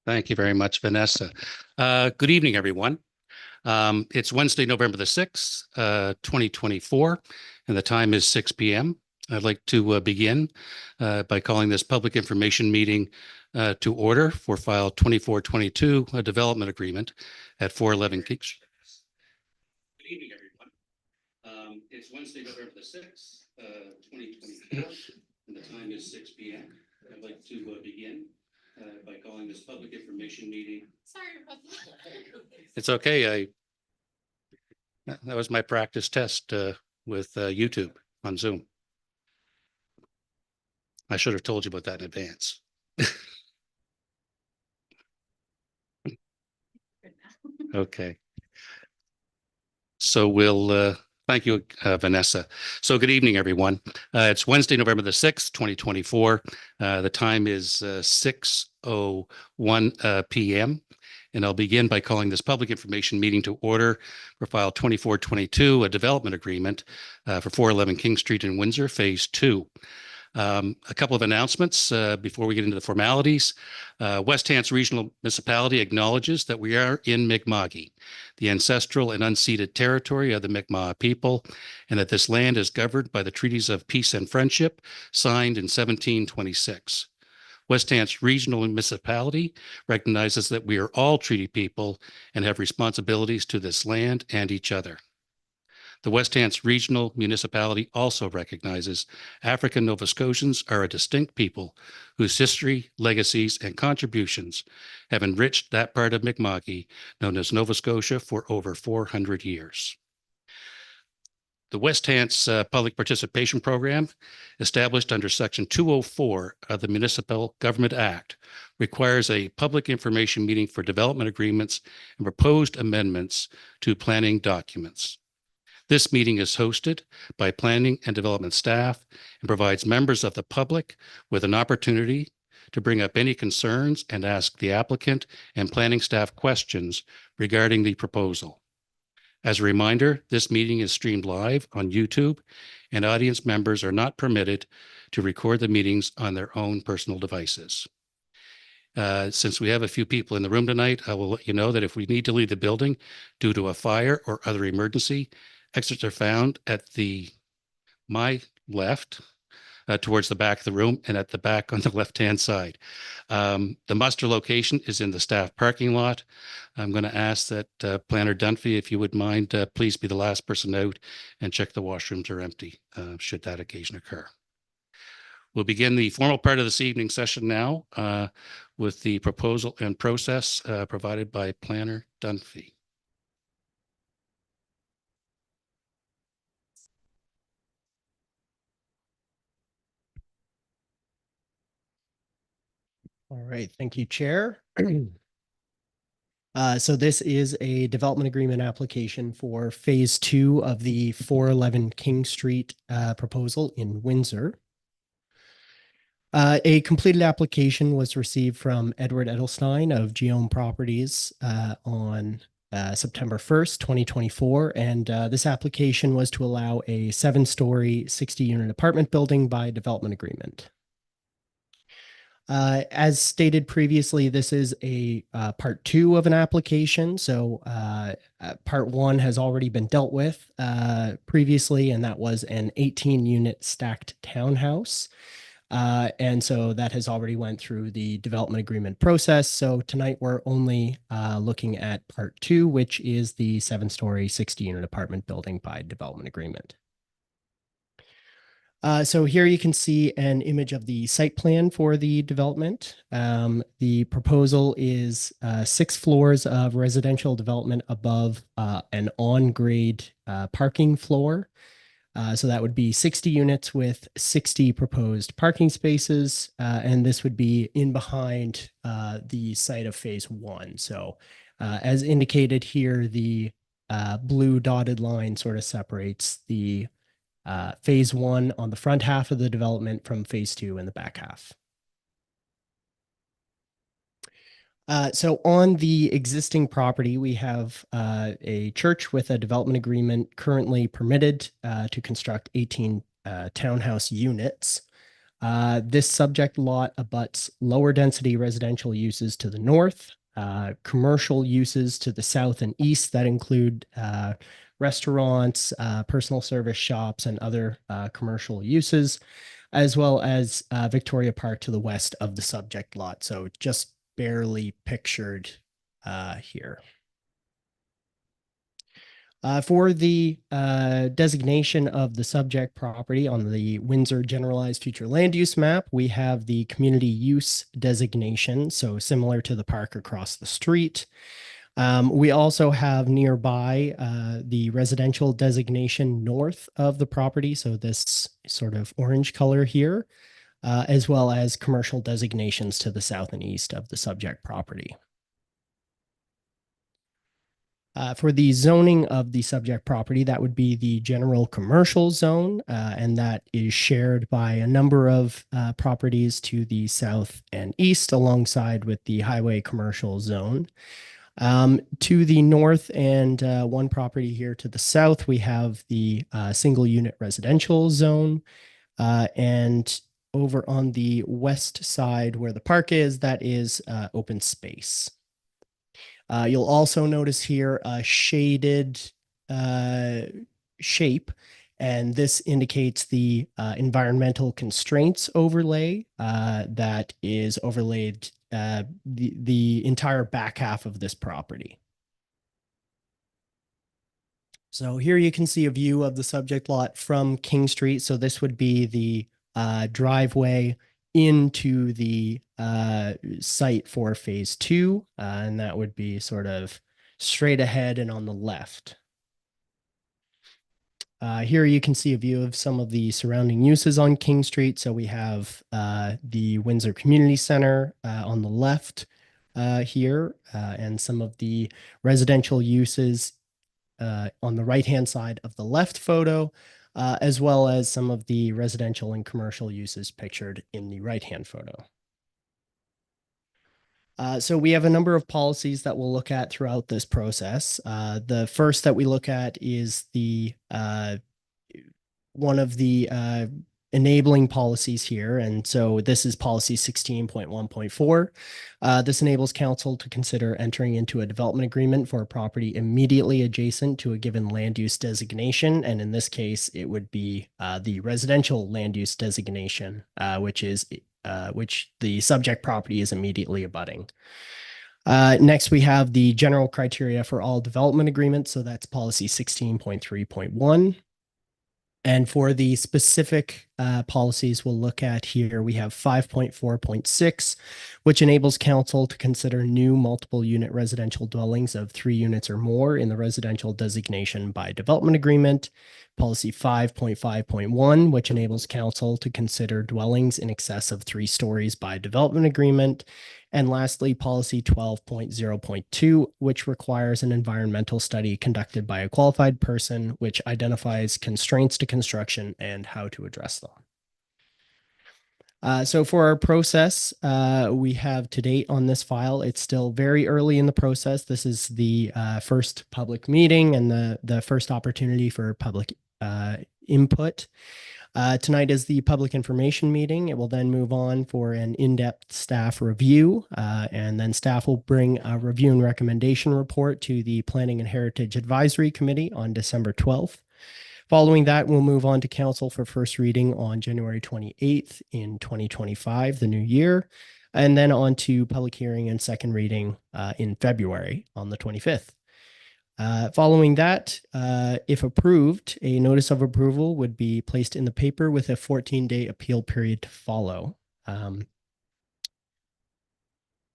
Thank you very much, Vanessa. Good evening, everyone. It's Wednesday, November the 6th, 2024, and the time is 6 p.m. I'd like to begin by calling this public information meeting to order for file 2422, a development agreement at 411 King Street. Good evening, everyone. It's Wednesday, November the 6th, 2024, and the time is 6 p.m. I'd like to begin by calling this public information meeting. Sorry about that. It's okay. That was my practice test with YouTube on Zoom. I should have told you about that in advance. Okay. So we'll thank you, Vanessa. So good evening, everyone. It's Wednesday, November the 6th, 2024. The time is 6:01 p.m. And I'll begin by calling this public information meeting to order for file 2422, a development agreement for 411 King Street in Windsor, Phase 2. A couple of announcements before we get into the formalities. West Hants Regional Municipality acknowledges that we are in Mi'kma'ki, the ancestral and unceded territory of the Mi'kmaq people, and that this land is governed by the treaties of peace and friendship signed in 1726. West Hants Regional Municipality recognizes that we are all treaty people and have responsibilities to this land and each other. The West Hants Regional Municipality also recognizes African Nova Scotians are a distinct people whose history, legacies, and contributions have enriched that part of Mi'kma'ki known as Nova Scotia for over 400 years. The West Hants Public Participation Program, established under Section 204 of the Municipal Government Act, requires a public information meeting for development agreements and proposed amendments to planning documents. This meeting is hosted by planning and development staff and provides members of the public with an opportunity to bring up any concerns and ask the applicant and planning staff questions regarding the proposal. As a reminder, this meeting is streamed live on YouTube, and audience members are not permitted to record the meetings on their own personal devices. Since we have a few people in the room tonight, I will let you know that if we need to leave the building due to a fire or other emergency, exits are found at my left, towards the back of the room, and at the back on the left-hand side. The muster location is in the staff parking lot. I'm going to ask that Planner Dunphy, if you would mind, please be the last person out and check the washrooms are empty, should that occasion occur. We'll begin the formal part of this evening session now with the proposal and process provided by Planner Dunphy. All right, thank you, Chair. So this is a development agreement application for Phase 2 of the 411 King Street proposal in Windsor. A completed application was received from Edward Edelstein of Geome Properties on September 1st, 2024, and this application was to allow a 7-story, 60-unit apartment building by development agreement. As stated previously, this is a part 2 of an application. So part 1 has already been dealt with previously, and that was an 18-unit stacked townhouse. And so that has already went through the development agreement process. So tonight we're only looking at part 2, which is the 7-story, 60-unit apartment building by development agreement. So here you can see an image of the site plan for the development. The proposal is 6 floors of residential development above an on-grade parking floor. So that would be 60 units with 60 proposed parking spaces, and this would be in behind the site of Phase 1. So as indicated here, the blue dotted line sort of separates the Phase 1 on the front half of the development from Phase 2 in the back half. So on the existing property, we have a church with a development agreement currently permitted to construct 18 townhouse units. This subject lot abuts lower density residential uses to the north, commercial uses to the south and east that include restaurants, personal service shops, and other commercial uses, as well as Victoria Park to the west of the subject lot. So just barely pictured here. For the designation of the subject property on the Windsor Generalized Future Land Use Map, we have the community use designation, so similar to the park across the street. We also have nearby the residential designation north of the property, so this sort of orange color here, as well as commercial designations to the south and east of the subject property. For the zoning of the subject property, that would be the general commercial zone, and that is shared by a number of properties to the south and east, alongside with the highway commercial zone. To the north and one property here to the south, we have the single unit residential zone. And over on the west side where the park is, that is open space. You'll also notice here a shaded shape, and this indicates the environmental constraints overlay that is overlaid the entire back half of this property. So here you can see a view of the subject lot from King Street. So this would be the driveway into the site for phase two, and that would be sort of straight ahead and on the left. Here you can see a view of some of the surrounding uses on King Street. So we have the Windsor Community Center on the left here, and some of the residential uses on the right-hand side of the left photo, as well as some of the residential and commercial uses pictured in the right-hand photo. So we have a number of policies that we'll look at throughout this process. The first that we look at is the one of the enabling policies here. And so this is policy 16.1.4. This enables council to consider entering into a development agreement for a property immediately adjacent to a given land use designation. And in this case, it would be the residential land use designation, which the subject property is immediately abutting. Next, we have the general criteria for all development agreements. So that's policy 16.3.1. And for the specific policies we'll look at here, we have 5.4.6, which enables council to consider new multiple unit residential dwellings of 3 units or more in the residential designation by development agreement. Policy 5.5.1, which enables council to consider dwellings in excess of 3 stories by development agreement. And lastly, policy 12.0.2, which requires an environmental study conducted by a qualified person, which identifies constraints to construction and how to address them. So for our process, we have to date on this file. It's still very early in the process. This is the first public meeting and the first opportunity for public input. Tonight is the public information meeting. It will then move on for an in-depth staff review, and then staff will bring a review and recommendation report to the Planning and Heritage Advisory Committee on December 12th. Following that, we'll move on to council for first reading on January 28th in 2025, the new year, and then on to public hearing and second reading in February on the 25th. Following that, if approved, a notice of approval would be placed in the paper with a 14-day appeal period to follow.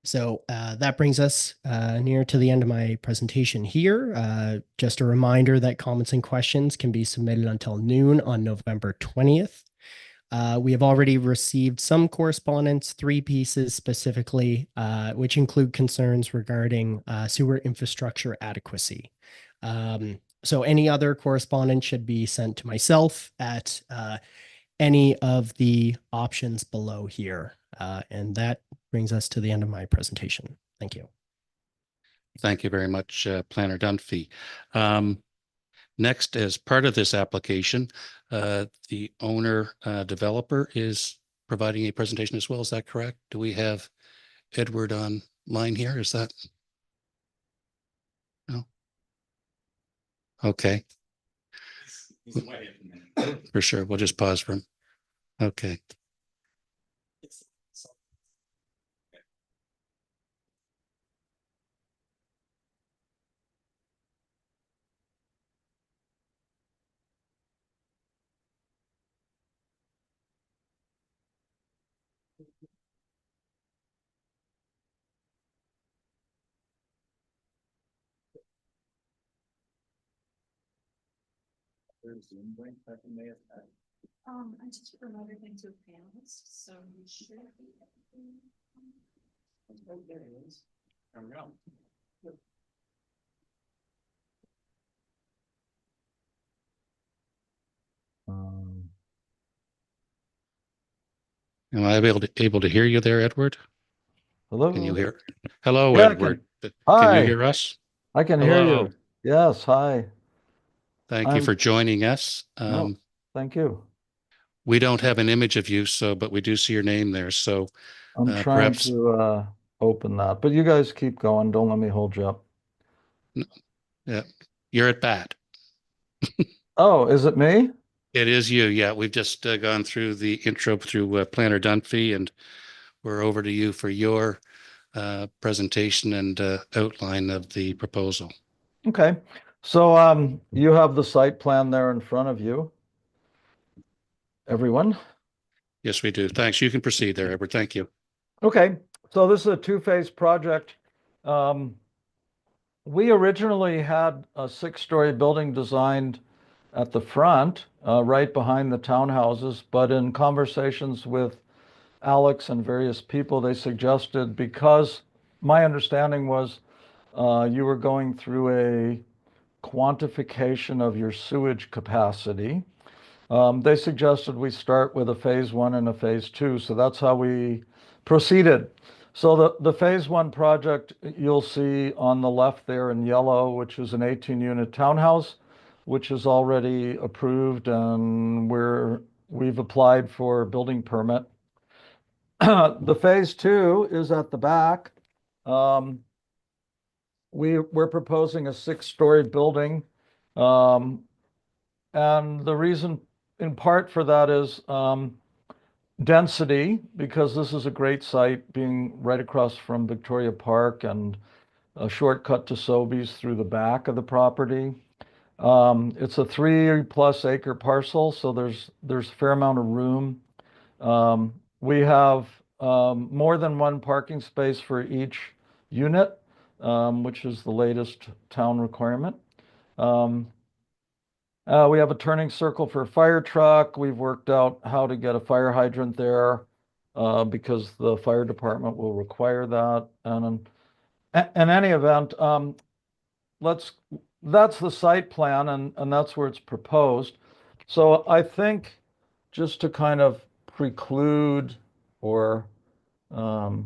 So that brings us near to the end of my presentation here. Just a reminder that comments and questions can be submitted until noon on November 20th. We have already received some correspondence, 3 pieces specifically, which include concerns regarding sewer infrastructure adequacy. So any other correspondence should be sent to myself at any of the options below here. And that brings us to the end of my presentation. Thank you. Thank you very much, Planner Dunphy. Next, as part of this application, the owner developer is providing a presentation as well. Is that correct? Do we have Edward online here? Is that? No. Okay. For sure. We'll just pause for him. Okay. I just promoted him to a panelist, so he should be. Oh, there it is. There we go. Am I able to hear you there, Edward? Hello. Can you hear? Hello, Yeah, Edward. Can Hi. you hear us? I can hear Hello. you. Yes, hi. Thank you for joining us. No, thank you. We don't have an image of you, but we do see your name there. So I'm trying perhaps to open that, but you guys keep going. Don't let me hold you up. you're at bat. Oh, is it me? It is you. Yeah, we've just gone through the intro through Planner Dunphy, and we're over to you for your presentation and outline of the proposal. Okay. So you have the site plan there in front of you, everyone. Yes, we do. Thanks. You can proceed there, Edward. Thank you. Okay. So this is a two-phase project. We originally had a six-story building designed at the front, right behind the townhouses, but in conversations with Alex and various people, they suggested, because my understanding was you were going through a quantification of your sewage capacity. They suggested we start with a phase one and a phase two. So that's how we proceeded. So the phase one project you'll see on the left there in yellow, which is an 18-unit townhouse, which is already approved, and we've applied for building permit. The phase two is at the back. We're proposing a six-story building. And the reason in part for that is density, because this is a great site being right across from Victoria Park and a shortcut to Sobeys through the back of the property. It's a 3+ acre parcel, so there's a fair amount of room. We have more than one parking space for each unit, which is the latest town requirement. We have a turning circle for a fire truck. We've worked out how to get a fire hydrant there because the fire department will require that. And in any event, that's the site plan, and that's where it's proposed. So I think just to kind of preclude or to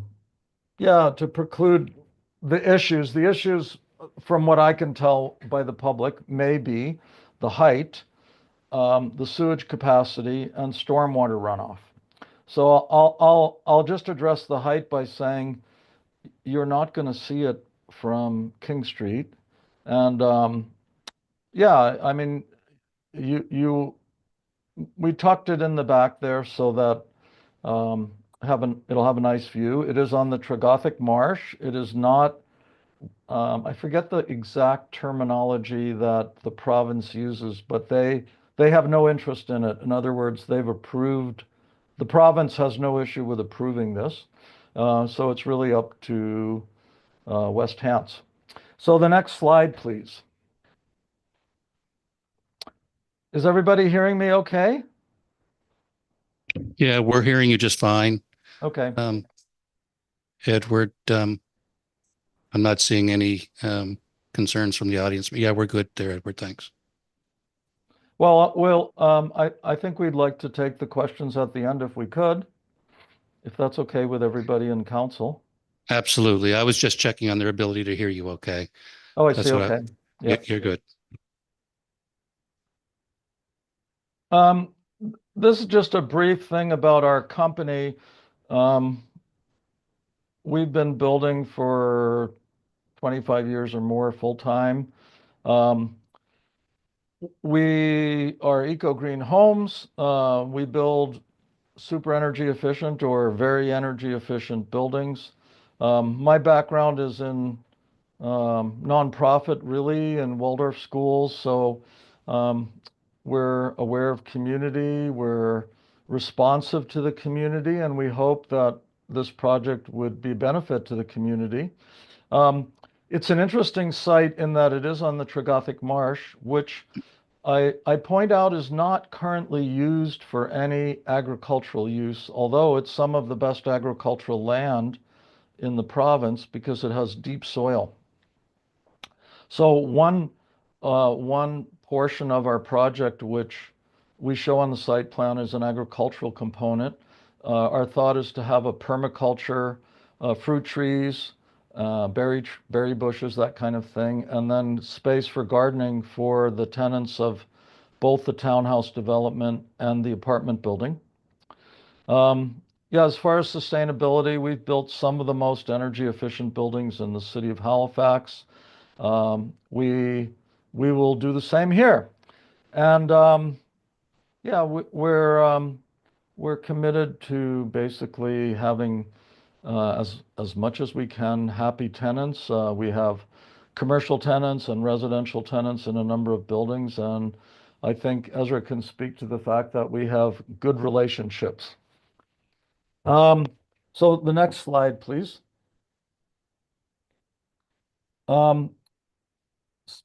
preclude the issues from what I can tell by the public may be the height, the sewage capacity, and stormwater runoff. So I'll just address the height by saying you're not going to see it from King Street. And I mean, we tucked it in the back there so that it'll have a nice view. It is on the Tregothic Marsh. It is not, I forget the exact terminology that the province uses, but they have no interest in it. In other words, they've approved, the province has no issue with approving this. So it's really up to West Hants. So the next slide, please. Is everybody hearing me okay? Yeah, we're hearing you just fine. Okay. Edward, I'm not seeing any concerns from the audience. But yeah, we're good there, Edward. Thanks. Well, I think we'd like to take the questions at the end if we could, if that's okay with everybody in council. Absolutely. I was just checking on their ability to hear you okay. Oh, I That's see. what Okay. Yep. You're good. this is just a brief thing about our company. Um, we've been building for 25 years or more full time. Um, we are eco green homes. We build super energy efficient or very energy efficient buildings. My background is in nonprofit, really, in Waldorf schools. So um, we're aware of community, we're responsive to the community, and we hope that this project would be a benefit to the community. Um, it's an interesting site in that it is on the Tregothic Marsh, which I point out is not currently used for any agricultural use, although it's some of the best agricultural land in the province because it has deep soil. So one portion of our project, which we show on the site plan, is an agricultural component. Our thought is to have a permaculture, fruit trees, berry bushes, that kind of thing, and then space for gardening for the tenants of both the townhouse development and the apartment building. Yeah, as far as sustainability, we've built some of the most energy efficient buildings in the city of Halifax. We will do the same here. And yeah, we're committed to basically having as much as we can happy tenants. We have commercial tenants and residential tenants in a number of buildings, and I think Ezra can speak to the fact that we have good relationships. So the next slide, please.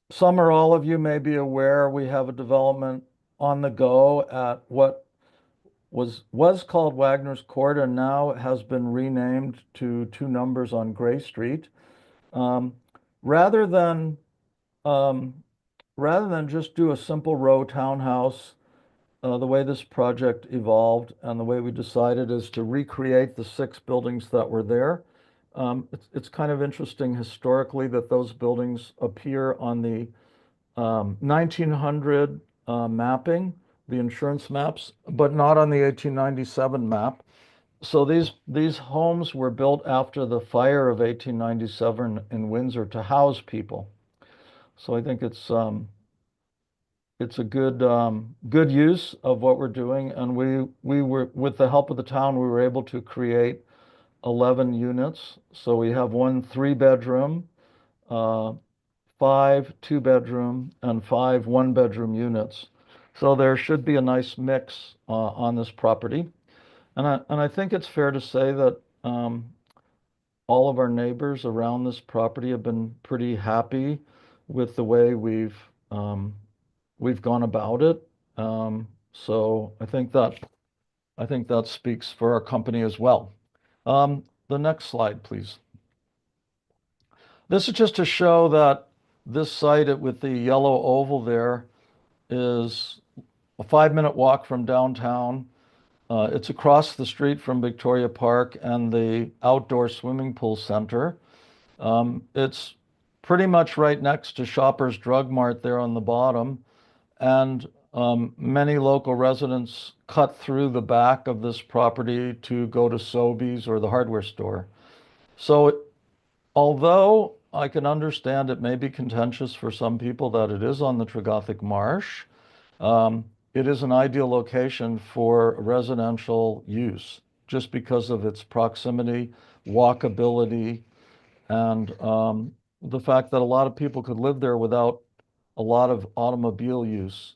Some or all of you may be aware we have a development on the go at what was called Wagner's Court and now has been renamed to 2 numbers on Gray Street. Um, rather than um, rather than just do a simple row townhouse, the way this project evolved and the way we decided is to recreate the 6 buildings that were there. It's kind of interesting historically that those buildings appear on the 1900 mapping, the insurance maps, but not on the 1897 map. So these homes were built after the fire of 1897 in Windsor to house people. So I think it's a good use of what we're doing, and we were, with the help of the town, we were able to create 11 units. So we have 1 3-bedroom, 5 2-bedroom, and 5 1-bedroom units. So there should be a nice mix on this property. And I think it's fair to say that all of our neighbors around this property have been pretty happy with the way we've gone about it. So I think that speaks for our company as well. The next slide, please. This is just to show that this site with the yellow oval there is a 5-minute walk from downtown. It's across the street from Victoria Park and the outdoor swimming pool center. It's pretty much right next to Shoppers Drug Mart there on the bottom. And many local residents cut through the back of this property to go to Sobeys or the hardware store. So although I can understand it may be contentious for some people that it is on the Tregothic Marsh, it is an ideal location for residential use just because of its proximity, walkability, and the fact that a lot of people could live there without a lot of automobile use.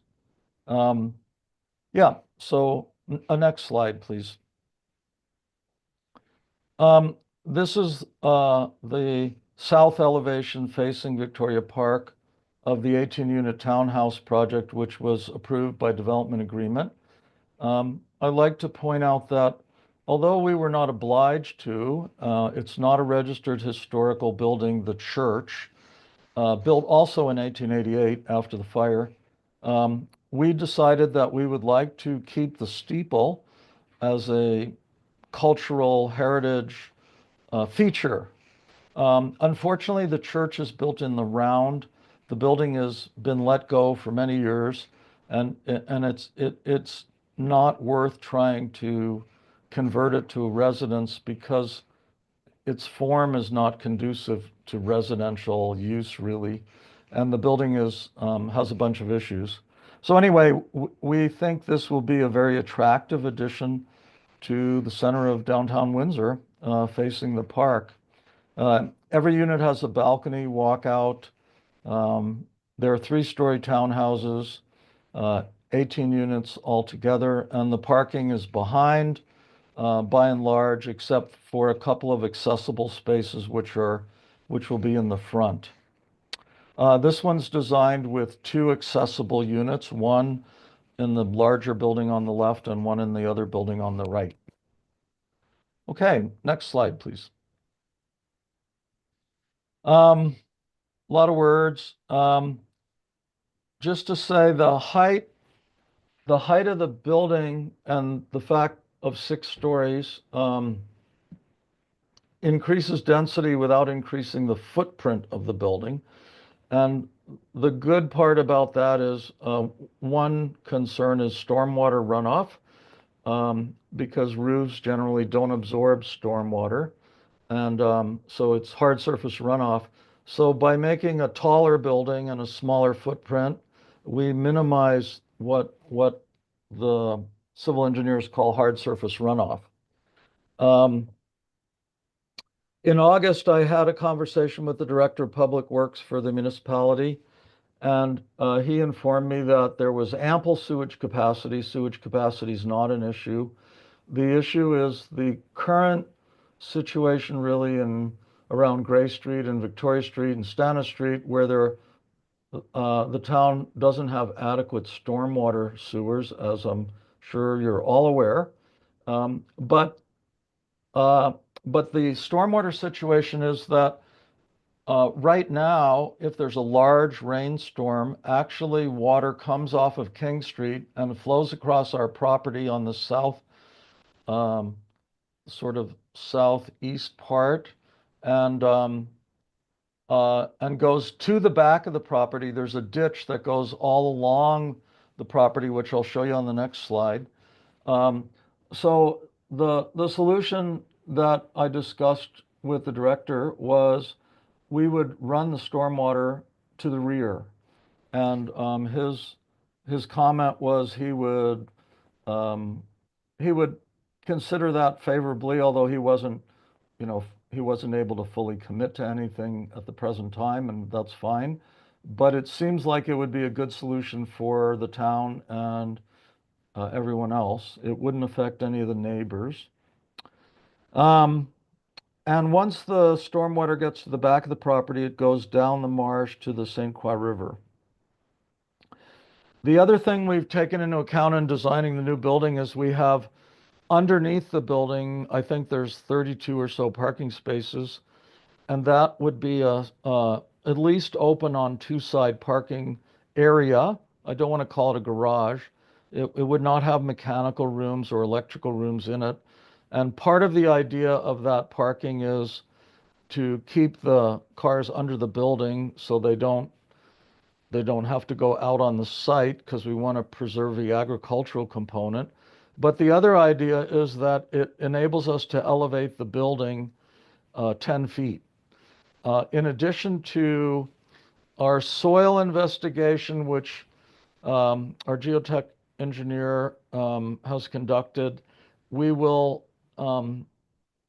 Yeah, so a next slide, please. This is the south elevation facing Victoria Park of the 18-unit townhouse project, which was approved by development agreement. I'd like to point out that although we were not obliged to, it's not a registered historical building, the church, built also in 1888 after the fire. We decided that we would like to keep the steeple as a cultural heritage feature. Unfortunately, the church is built in the round. The building has been let go for many years, and it's not worth trying to convert it to a residence because its form is not conducive to residential use really, and the building is has a bunch of issues. So anyway, we think this will be a very attractive addition to the center of downtown Windsor, facing the park. Every unit has a balcony walkout. There are three-story townhouses, 18 units altogether, and the parking is behind, by and large, except for a couple of accessible spaces which will be in the front. This one's designed with two accessible units, one in the larger building on the left and one in the other building on the right. Okay, next slide, please. A lot of words. Just to say the height of the building and the fact of 6 stories increases density without increasing the footprint of the building. And the good part about that is one concern is stormwater runoff, because roofs generally don't absorb stormwater. And so it's hard surface runoff. So by making a taller building and a smaller footprint, we minimize what the civil engineers call hard surface runoff. In August, I had a conversation with the Director of Public Works for the municipality, and he informed me that there was ample sewage capacity. Sewage capacity is not an issue. The issue is the current situation really around Gray Street and Victoria Street and Stannis Street, where the town doesn't have adequate stormwater sewers, as I'm sure you're all aware. But the stormwater situation is that right now, if there's a large rainstorm, actually water comes off of King Street and flows across our property on the south, sort of southeast part, and goes to the back of the property. There's a ditch that goes all along the property, which I'll show you on the next slide. So the solution that I discussed with the director was we would run the stormwater to the rear. And his comment was he would consider that favorably, although he wasn't able to fully commit to anything at the present time, and that's fine. But it seems like it would be a good solution for the town and everyone else. It wouldn't affect any of the neighbors. And once the stormwater gets to the back of the property, it goes down the marsh to the St. Croix River. The other thing we've taken into account in designing the new building is we have underneath the building, I think there's 32 or so parking spaces, and that would be at least open on 2-side parking area. I don't want to call it a garage. It would not have mechanical rooms or electrical rooms in it. And part of the idea of that parking is to keep the cars under the building so they don't have to go out on the site, because we want to preserve the agricultural component. But the other idea is that it enables us to elevate the building 10 feet. In addition to our soil investigation, which our geotech engineer has conducted, we will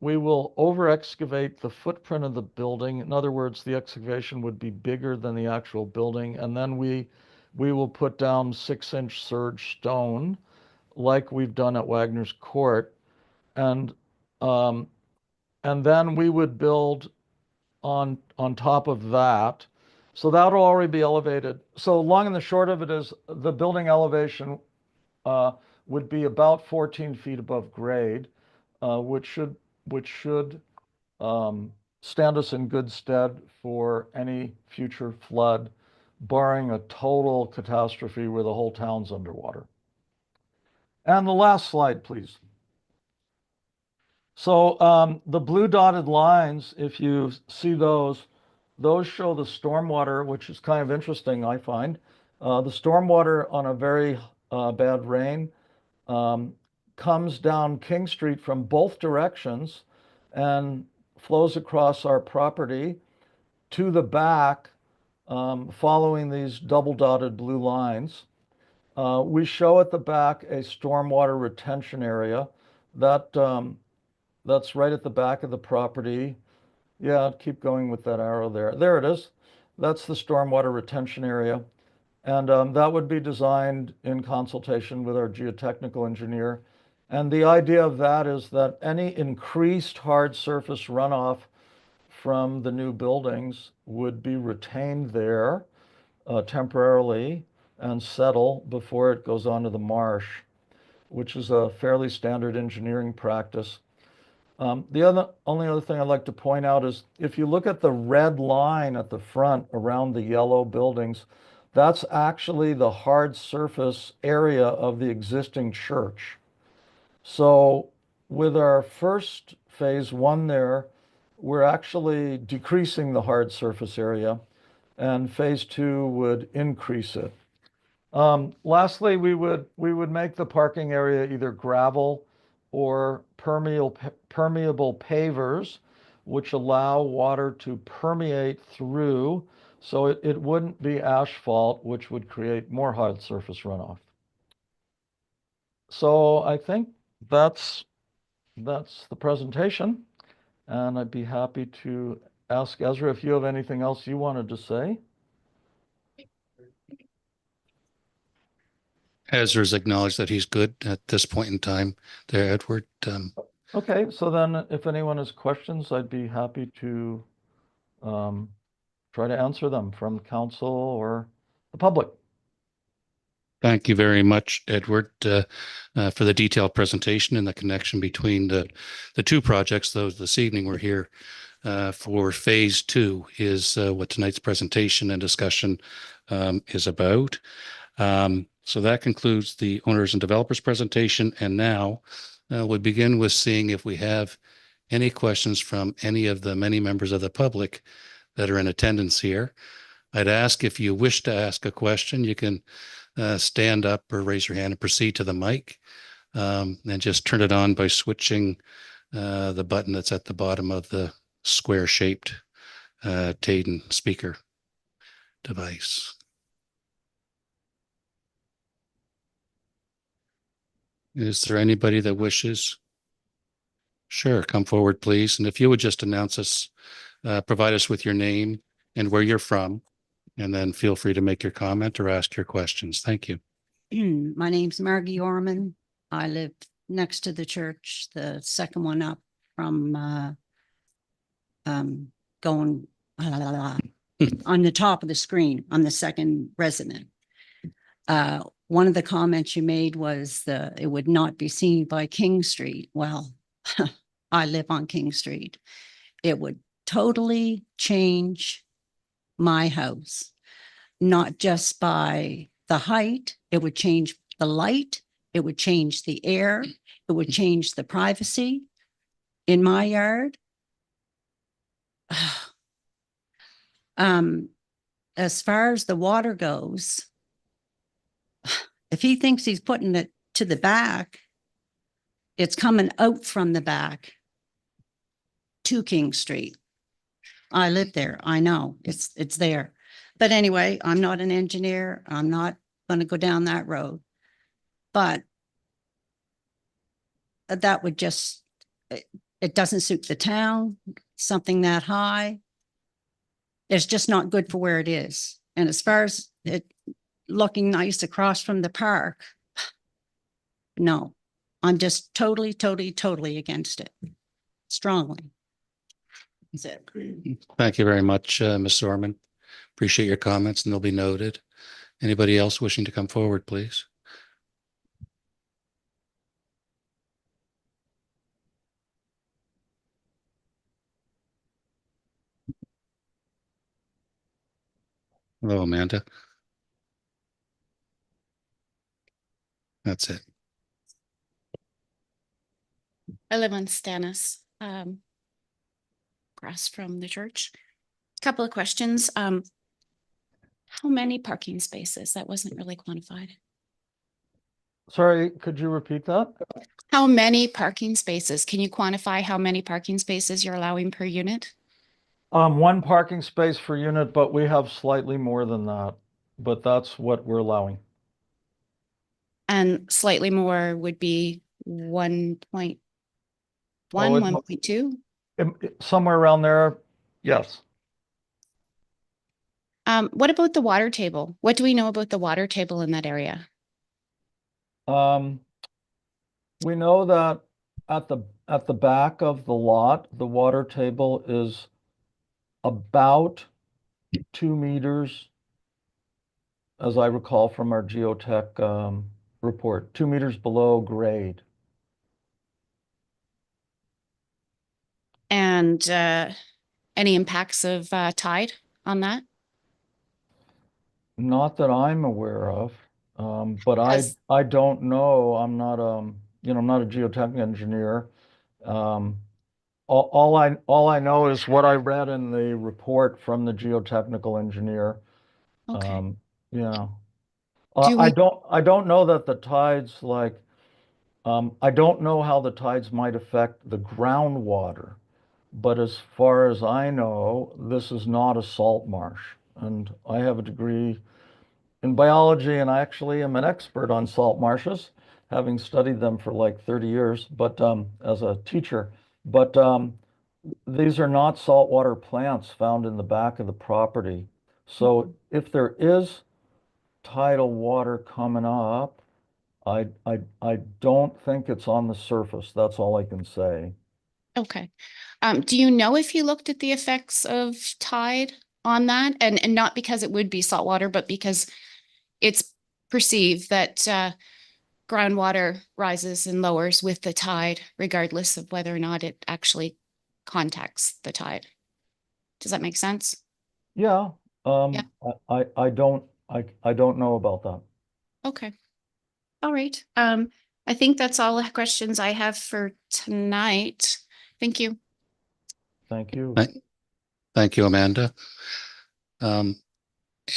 over-excavate the footprint of the building. In other words, the excavation would be bigger than the actual building, and then we will put down 6-inch surge stone, like we've done at Wagner's Court, and then we would build on top of that. So that'll already be elevated. So long and the short of it is the building elevation would be about 14 feet above grade, which should stand us in good stead for any future flood, barring a total catastrophe where the whole town's underwater. And the last slide, please. So the blue dotted lines, if you see those show the stormwater, which is kind of interesting, I find. The stormwater on a very bad rain comes down King Street from both directions and flows across our property to the back, following these double dotted blue lines. We show at the back a stormwater retention area that that's right at the back of the property. Yeah, keep going with that arrow there. There it is. That's the stormwater retention area. And that would be designed in consultation with our geotechnical engineer. And the idea of that is that any increased hard surface runoff from the new buildings would be retained there temporarily and settle before it goes onto the marsh, which is a fairly standard engineering practice. The only other thing I'd like to point out is if you look at the red line at the front around the yellow buildings, that's actually the hard surface area of the existing church. So with our first phase one there, we're actually decreasing the hard surface area, and phase two would increase it. Lastly, we would make the parking area either gravel or permeable pavers, which allow water to permeate through, so it wouldn't be asphalt, which would create more hard surface runoff. So I think that's the presentation, and I'd be happy to ask Ezra if you have anything else you wanted to say. Ezra's acknowledged that he's good at this point in time there, Edward. Okay, so then if anyone has questions, I'd be happy to try to answer them from council or the public. Thank you very much, Edward, for the detailed presentation and the connection between the two projects. Though this evening we're here for phase two is what tonight's presentation and discussion is about. So that concludes the owners and developers presentation. And now we begin with seeing if we have any questions from any of the many members of the public that are in attendance here. I'd ask if you wish to ask a question, you can stand up or raise your hand and proceed to the mic, and just turn it on by switching the button that's at the bottom of the square-shaped Taden speaker device. Is there anybody that wishes? Sure, come forward, please. And if you would just announce us, provide us with your name and where you're from, and then feel free to make your comment or ask your questions. Thank you. My name's Margie Orman. I live next to the church, the second one up from going on the top of the screen. I'm the second resident. One of the comments you made was it would not be seen by King Street. Well, I live on King Street. It would totally change my house, not just by the height. It would change the light. It would change the air. It would change the privacy in my yard. As far as the water goes, if he thinks he's putting it to the back, it's coming out from the back to King Street. I live there. I know it's there. But anyway, I'm not an engineer. I'm not going to go down that road. But that would just, it doesn't suit the town, something that high. It's just not good for where it is. And as far as it looking nice across from the park, no, I'm just totally against it. Strongly. That's it. Thank you very much, Ms. Orman. Appreciate your comments, and they'll be noted. Anybody else wishing to come forward, please? Hello, Amanda. That's it. I live on Stannis, across from the church. Couple of questions. How many parking spaces? That wasn't really quantified. Sorry, could you repeat that? How many parking spaces? Can you quantify how many parking spaces you're allowing per unit? One parking space per unit, but we have slightly more than that. But that's what we're allowing. And slightly more would be 1.1, Oh, it- 1.2? Somewhere around there, yes. What about the water table? What do we know about the water table in that area? We know that at the back of the lot, the water table is about 2 meters, as I recall from our geotech report, 2 meters below grade. And any impacts of tide on that? Not that I'm aware of, but Has- I don't know. I'm not I'm not a geotech engineer. Um, all I know is what I read in the report from the geotechnical engineer. Okay. Yeah. Do we, I don't know that the tides I don't know how the tides might affect the groundwater, but as far as I know, this is not a salt marsh. And I have a degree in biology, and I actually am an expert on salt marshes, having studied them for like 30 years, but as a teacher. But these are not saltwater plants found in the back of the property. So if there is tidal water coming up, I don't think it's on the surface. That's all I can say. okay. Do you know if you looked at the effects of tide on that? And not because it would be saltwater, but because it's perceived that groundwater rises and lowers with the tide, regardless of whether or not it actually contacts the tide. Does that make sense? Yeah, Yeah. I don't know about that. Okay. All right. I think that's all the questions I have for tonight. Thank you. Thank you. Thank you, Amanda.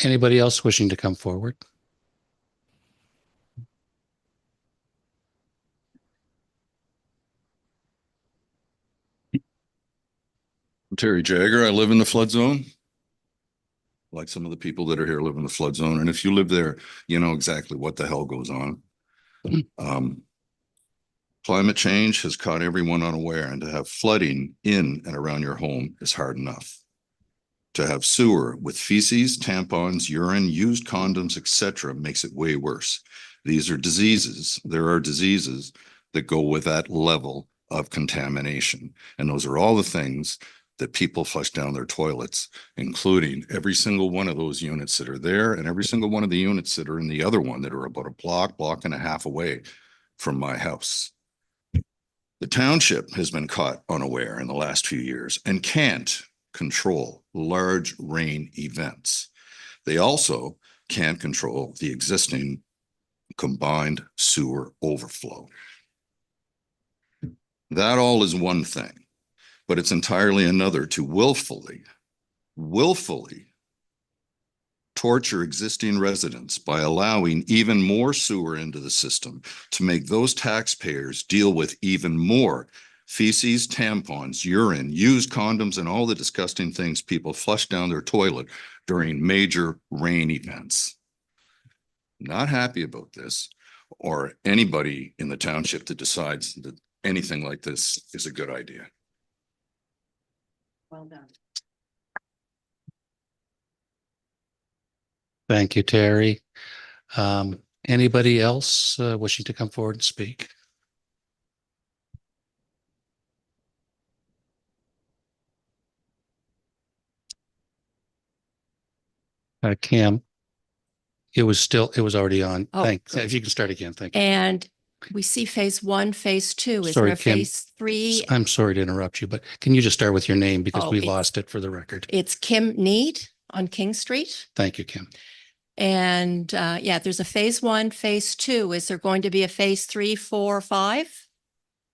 Anybody else wishing to come forward? I'm Terry Jagger. I live in the flood zone. Like some of the people that are here live in the flood zone. And if you live there, you know exactly what the hell goes on. Climate change has caught everyone unaware, and to have flooding in and around your home is hard enough. To have sewer with feces, tampons, urine, used condoms, etc., makes it way worse. These are diseases. There are diseases that go with that level of contamination. And those are all the things that people flush down their toilets, including every single one of those units that are there and every single one of the units that are in the other one that are about a block and a half away from my house. The township has been caught unaware in the last few years and can't control large rain events. They also can't control the existing combined sewer overflow. That all is one thing, but it's entirely another to willfully torture existing residents by allowing even more sewer into the system to make those taxpayers deal with even more feces, tampons, urine, used condoms, and all the disgusting things people flush down their toilet during major rain events. Not happy about this, or anybody in the township that decides that anything like this is a good idea. Well done. Thank you, Terry. Anybody else wishing to come forward and speak? Cam, it was already on. Oh. Thanks. If you can start again, thank you. And we see phase one, phase two. Is Sorry, there a Kim. phase three? I'm sorry to interrupt you, but can you just start with your name because Oh, we it's- lost it for the record. It's Kim Need on King Street. Thank you, Kim. And yeah, there's a phase one, phase two. Is there going to be a phase 3, 4, 5?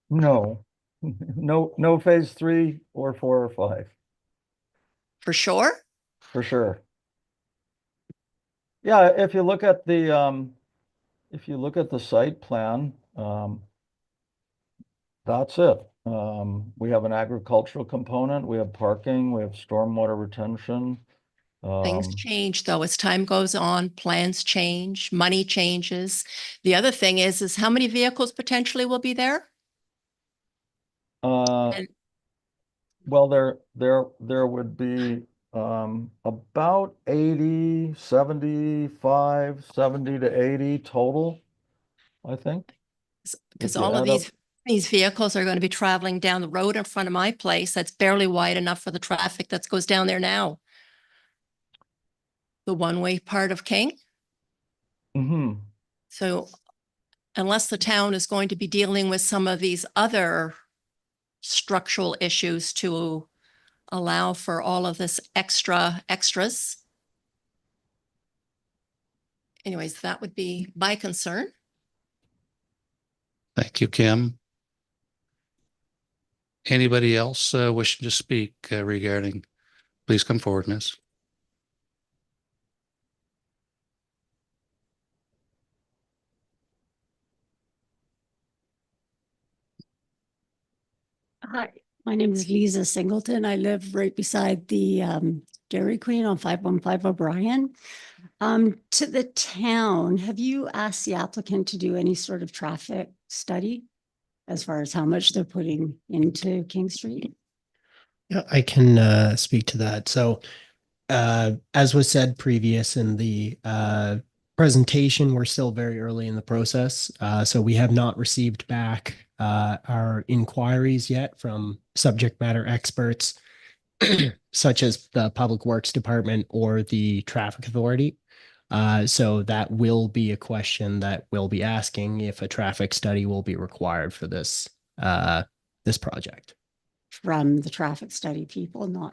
No, no phase 3 or 4 or 5, For sure? for sure. Yeah, if you look at the If you look at the site plan, that's it. We have an agricultural component, we have parking, we have stormwater retention. Things change though, as time goes on, plans change, money changes. The other thing is how many vehicles potentially will be there? And- Well, there would be about 80, 75, 70 to 80 total, I think. Because If you all of add up- these vehicles are going to be traveling down the road in front of my place. That's barely wide enough for the traffic that goes down there now. The one-way part of King. Mhm. So unless the town is going to be dealing with some of these other structural issues to allow for all of this extras. Anyways, that would be my concern. Thank you, Kim. Anybody else wishing to speak regarding? Please come forward, miss. Hi, my name is Lisa Singleton. I live right beside the Dairy Queen on 515 O'Brien. To the town, have you asked the applicant to do any sort of traffic study as far as how much they're putting into King Street? Yeah, I can speak to that. So, as was said previous in the presentation, we're still very early in the process. So we have not received back our inquiries yet from subject matter experts, such as the Public Works Department or the Traffic Authority. So that will be a question that we'll be asking if a traffic study will be required for this project. From the traffic study people,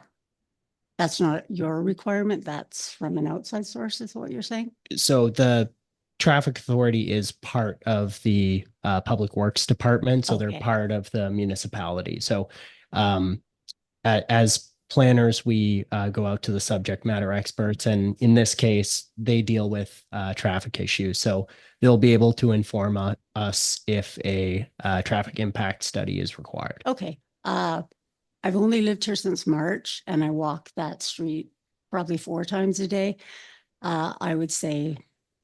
that's not your requirement. That's from an outside source is what you're saying? So the Traffic Authority is part of the Public Works Department, so they're Okay. part of the municipality. So as planners, we go out to the subject matter experts, and in this case, they deal with traffic issues. So they'll be able to inform us if a traffic impact study is required. Okay. I've only lived here since March and I walk that street probably 4 times a day. I would say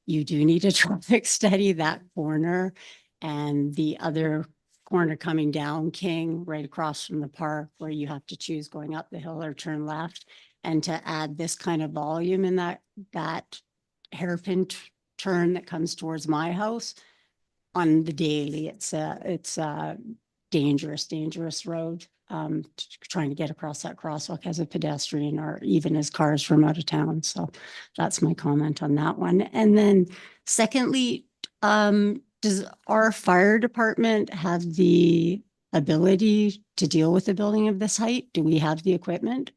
you do need a traffic study, that corner and the other corner coming down King, right across from the park where you have to choose going up the hill or turn left. And to add this kind of volume in that hairpin turn that comes towards my house on the daily, it's a dangerous road. Trying to get across that crosswalk as a pedestrian or even as cars from out of town. So that's my comment on that one. And then secondly, does our fire department have the ability to deal with a building of this height? Do we have the equipment?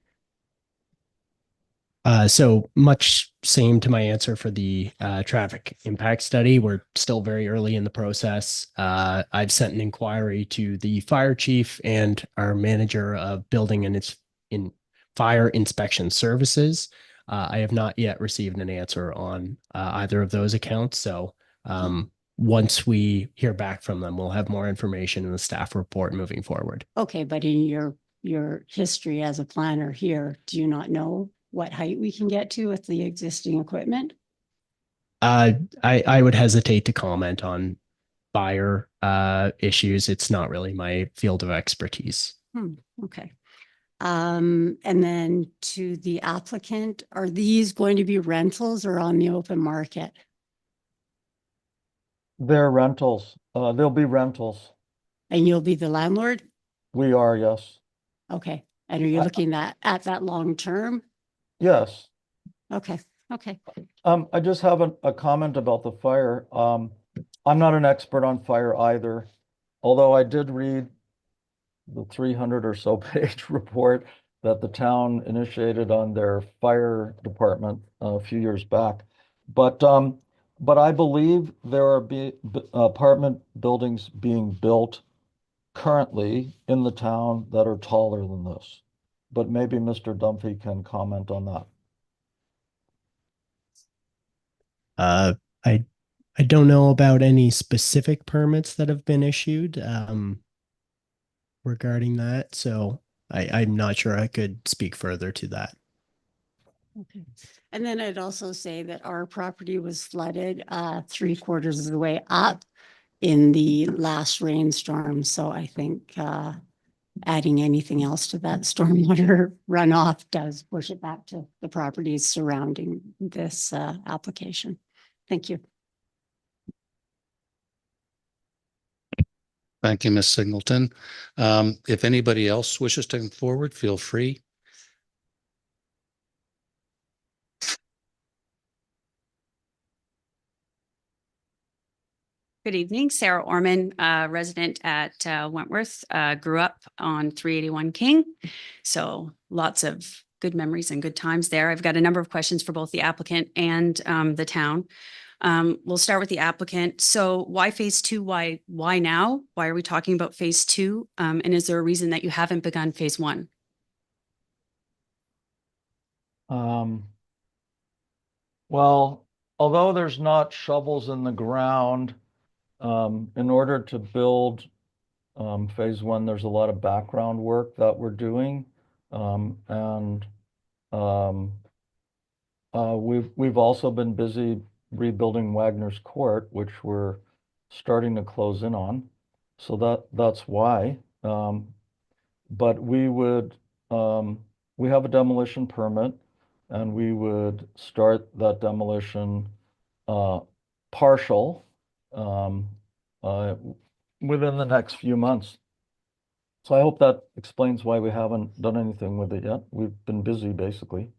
So much same to my answer for the traffic impact study. We're still very early in the process. I've sent an inquiry to the fire chief and our manager of building and its in fire inspection services. I have not yet received an answer on either of those accounts. So once we hear back from them, we'll have more information in the staff report moving forward. Okay, but in your history as a planner here, do you not know what height we can get to with the existing equipment? I would hesitate to comment on fire issues. It's not really my field of expertise. Okay. And then to the applicant, are these going to be rentals or on the open market? They're rentals. They'll be rentals. And you'll be the landlord? We are, yes. Okay. And are you looking at that long term? Yes. Okay. Okay. I just have a comment about the fire. I'm not an expert on fire either, although I did read the 300 or so page report that the town initiated on their fire department a few years back. But I believe there are apartment buildings being built currently in the town that are taller than this. But maybe Mr. Dunphy can comment on that. I I don't know about any specific permits that have been issued regarding that, so I'm not sure I could speak further to that. Okay. And then I'd also say that our property was flooded 3/4 of the way up in the last rainstorm. So I think adding anything else to that stormwater runoff does push it back to the properties surrounding this application. Thank you. Thank you, Ms. Singleton. If anybody else wishes to come forward, feel free. Good evening, Sarah Orman, resident at Wentworth, grew up on 381 King. So lots of good memories and good times there. I've got a number of questions for both the applicant and the town. We'll start with the applicant. So why phase two? Why now? Why are we talking about phase two? And is there a reason that you haven't begun phase one? Well, although there's not shovels in the ground, in order to build phase one, there's a lot of background work that we're doing. We've also been busy rebuilding Wagner's Court, which we're starting to close in on. So that's why. But we have a demolition permit, and we would start that demolition partial within the next few months. So I hope that explains why we haven't done anything with it yet. We've been busy, basically.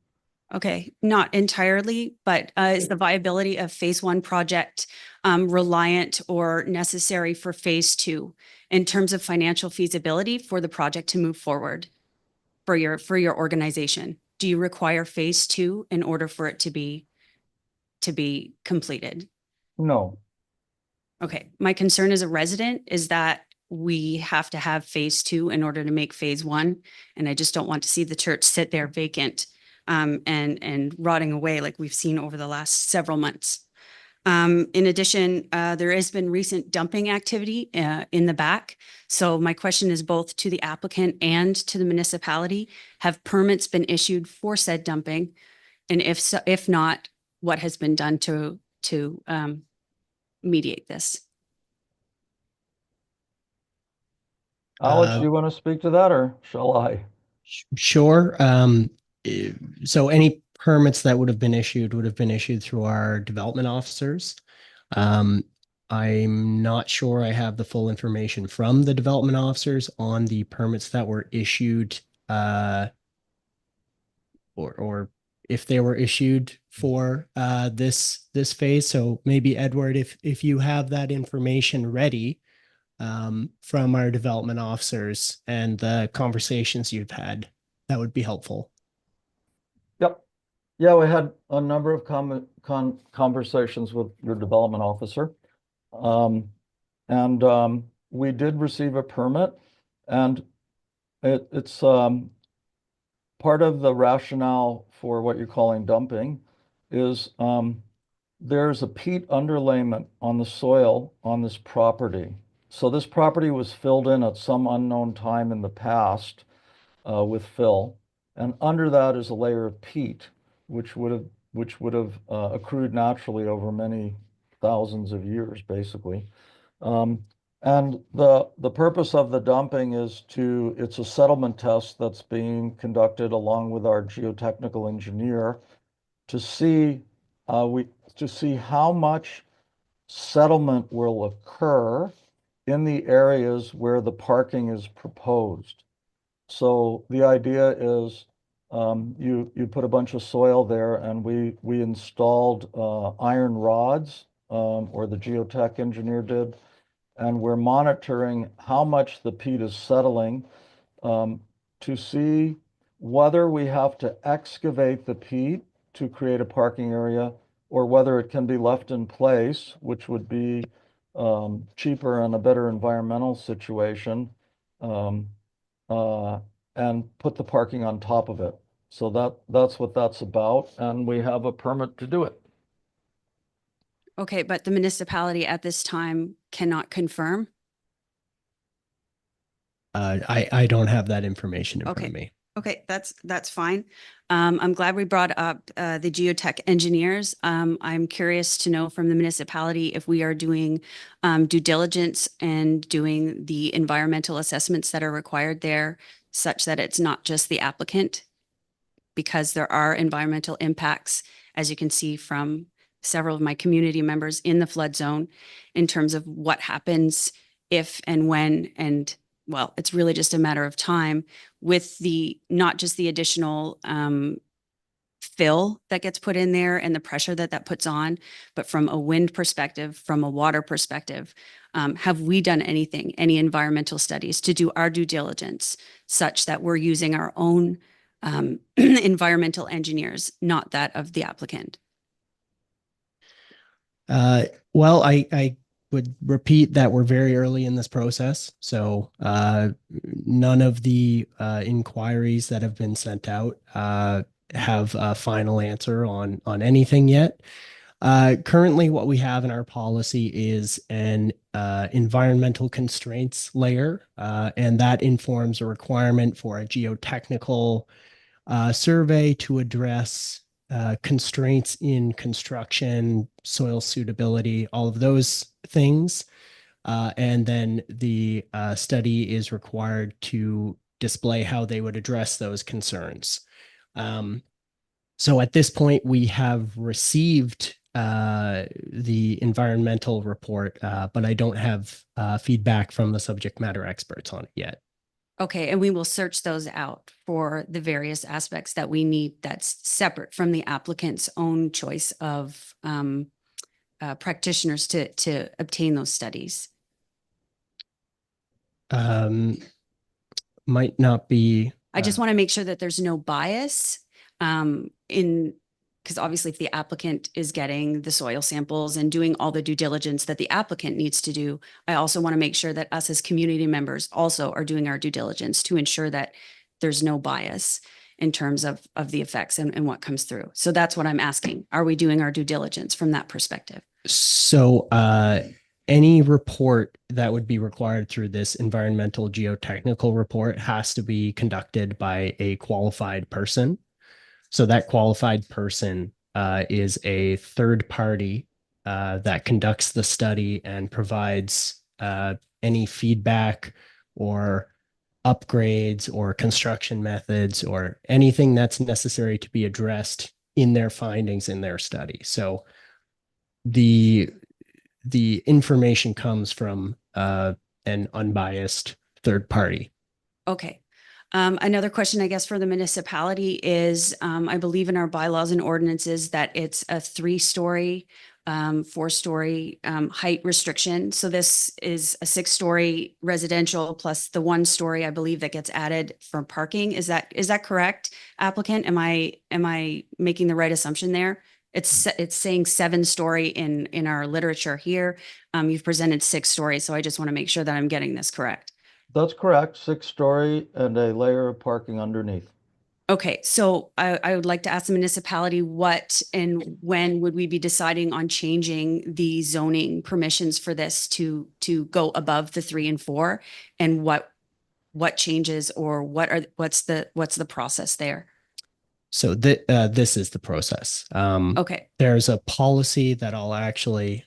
Okay, not entirely, but is the viability of phase one project reliant or necessary for phase two in terms of financial feasibility for the project to move forward for your organization? Do you require phase two in order for it to be completed? No. Okay, my concern as a resident is that we have to have phase two in order to make phase one, and I just don't want to see the church sit there vacant and rotting away like we've seen over the last several months. In addition, there has been recent dumping activity in the back. So my question is both to the applicant and to the municipality. Have permits been issued for said dumping? And if not, what has been done to mediate this? Alex, you want to speak to that, or shall I? Sure. So any permits that would have been issued through our development officers. I'm not sure I have the full information from the development officers on the permits that were issued, or if they were issued for this phase. So maybe Edward, if you have that information ready from our development officers and the conversations you've had, that would be helpful. Yep. Yeah, we had a number of conversations with your development officer. We did receive a permit, and it's part of the rationale for what you're calling dumping is there's a peat underlayment on the soil on this property. So this property was filled in at some unknown time in the past with fill, and under that is a layer of peat, which would have accrued naturally over many thousands of years, basically. And the purpose of the dumping it's a settlement test that's being conducted along with our geotechnical engineer to see how much settlement will occur in the areas where the parking is proposed. So the idea is you put a bunch of soil there, and we installed iron rods, or the geotech engineer did, and we're monitoring how much the peat is settling to see whether we have to excavate the peat to create a parking area, or whether it can be left in place, which would be cheaper and a better environmental situation, and put the parking on top of it. So that's what that's about, and we have a permit to do it. Okay, but the municipality at this time cannot confirm? I don't have that information in front Okay. of me. Okay, that's fine. I'm glad we brought up the geotech engineers. I'm curious to know from the municipality if we are doing due diligence and doing the environmental assessments that are required there, such that it's not just the applicant, because there are environmental impacts, as you can see from several of my community members in the flood zone, in terms of what happens if and when, and well, it's really just a matter of time with the, not just the additional fill that gets put in there and the pressure that that puts on, but from a wind perspective, from a water perspective, have we done anything, any environmental studies to do our due diligence such that we're using our own environmental engineers, not that of the applicant? Well, I would repeat that we're very early in this process. So none of the inquiries that have been sent out have a final answer on anything yet. Currently, what we have in our policy is an environmental constraints layer, and that informs a requirement for a geotechnical survey to address constraints in construction, soil suitability, all of those things. And then the study is required to display how they would address those concerns. So at this point, we have received the environmental report, but I don't have feedback from the subject matter experts on it yet. Okay, and we will search those out for the various aspects that we need that's separate from the applicant's own choice of practitioners to obtain those studies. Might not be. I just want to make sure that there's no bias because obviously if the applicant is getting the soil samples and doing all the due diligence that the applicant needs to do, I also want to make sure that us as community members also are doing our due diligence to ensure that there's no bias in terms of the effects and what comes through. So that's what I'm asking. Are we doing our due diligence from that perspective? So any report that would be required through this environmental geotechnical report has to be conducted by a qualified person. So that qualified person is a third party that conducts the study and provides any feedback or upgrades or construction methods or anything that's necessary to be addressed in their findings in their study. So the information comes from an unbiased third party. Okay. Another question, I guess, for the municipality is, I believe in our bylaws and ordinances that it's a 3-story, 4-story height restriction. So this is a 6-story residential plus the 1-story, I believe, that gets added for parking. Is that correct, applicant? Am I making the right assumption there? It's saying 7-story in our literature here. You've presented 6-story, so I just want to make sure that I'm getting this correct. That's correct, 6-story and a layer of parking underneath. Okay, so I would like to ask the municipality what and when would we be deciding on changing the zoning permissions for this to go above the 3 and 4, and what changes or what's the process there? So this is the process. Okay, There's a policy that I'll actually.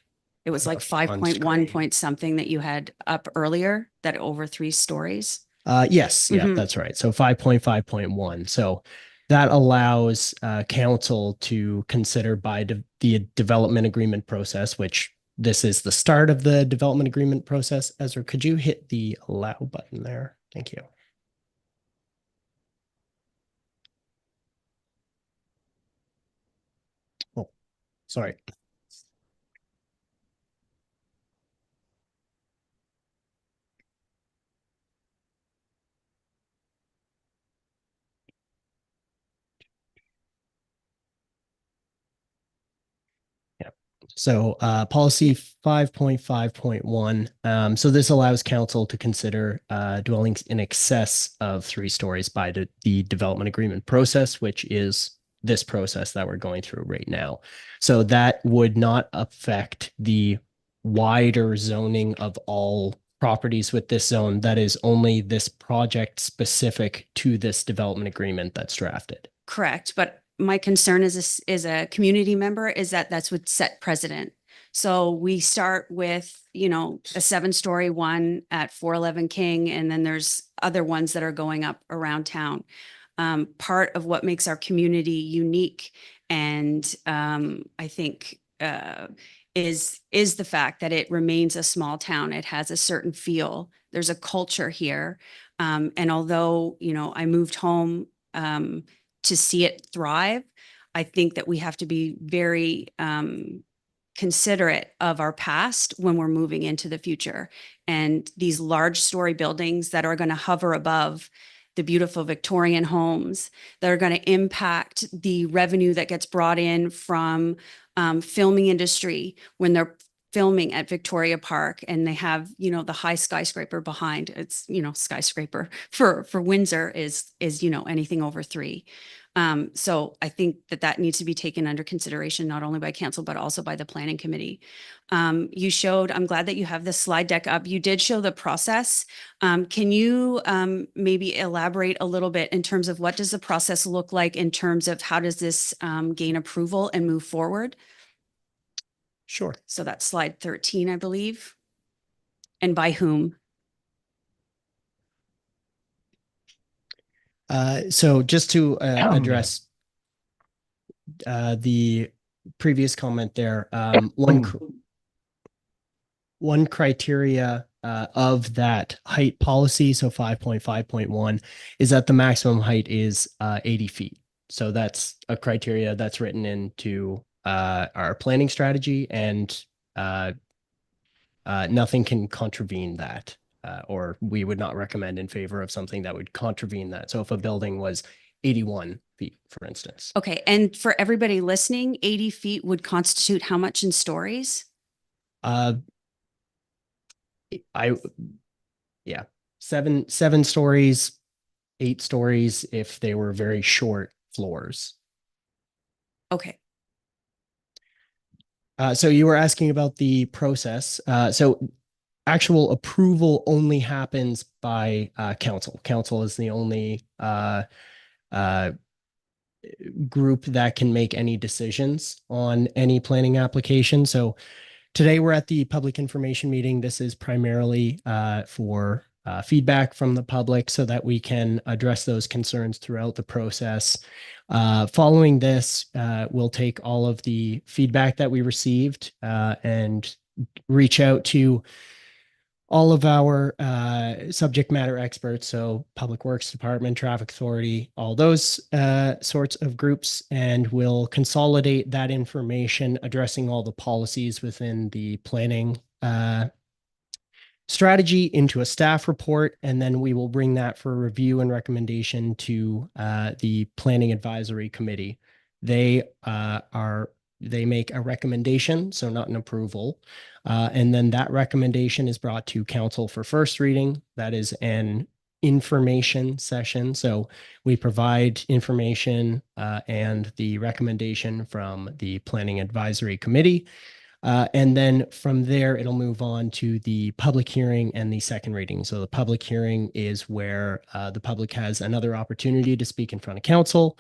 it was like on 5.1 screen. point something that you had up earlier, that over 3 stories. Yes, yeah, that's right. So 5.5.1. So that allows council to consider by the development agreement process, which this is the start of the development agreement process. Ezra, could you hit the allow button there? Thank you. Oh, sorry. So policy 5.5.1. So this allows council to consider dwellings in excess of 3 stories by the development agreement process, which is this process that we're going through right now. So that would not affect the wider zoning of all properties with this zone. That is only this project specific to this development agreement that's drafted. Correct, but my concern as a community member is that that's would set precedent. So we start with, you know, a 7-story one at 411 King, and then there's other ones that are going up around town. Part of what makes our community unique and I think is the fact that it remains a small town. It has a certain feel. There's a culture here. And although, you know, I moved home to see it thrive, I think that we have to be very considerate of our past when we're moving into the future. And these large story buildings that are going to hover above the beautiful Victorian homes that are going to impact the revenue that gets brought in from filming industry when they're filming at Victoria Park and they have, you know, the high skyscraper behind. It's, you know, skyscraper for Windsor is, you know, anything over 3. So I think that needs to be taken under consideration, not only by council, but also by the planning committee. You showed, I'm glad that you have this slide deck up. You did show the process. Can you maybe elaborate a little bit in terms of what does the process look like in terms of how does this gain approval and move forward? Sure. So that's slide 13, I believe. And by whom? So just to address the previous comment there, one criteria of that height policy, so 5.5.1, is that the maximum height is 80 feet. So that's a criteria that's written into our planning strategy, and nothing can contravene that. Or we would not recommend in favor of something that would contravene that. So if a building was 81 feet, for instance. Okay. And for everybody listening, 80 feet would constitute how much in stories? Seven stories, 8 stories if they were very short floors. Okay. So you were asking about the process. So actual approval only happens by council. Council is the only group that can make any decisions on any planning application. So today we're at the public information meeting. This is primarily for feedback from the public so that we can address those concerns throughout the process. Following this, we'll take all of the feedback that we received and reach out to all of our subject matter experts, so Public Works Department, Traffic Authority, all those sorts of groups, and we'll consolidate that information addressing all the policies within the planning strategy into a staff report, and then we will bring that for review and recommendation to the Planning Advisory Committee. They make a recommendation, so not an approval. And then that recommendation is brought to council for first reading. That is an information session. So we provide information and the recommendation from the Planning Advisory Committee. And then from there, it'll move on to the public hearing and the second reading. So the public hearing is where the public has another opportunity to speak in front of council.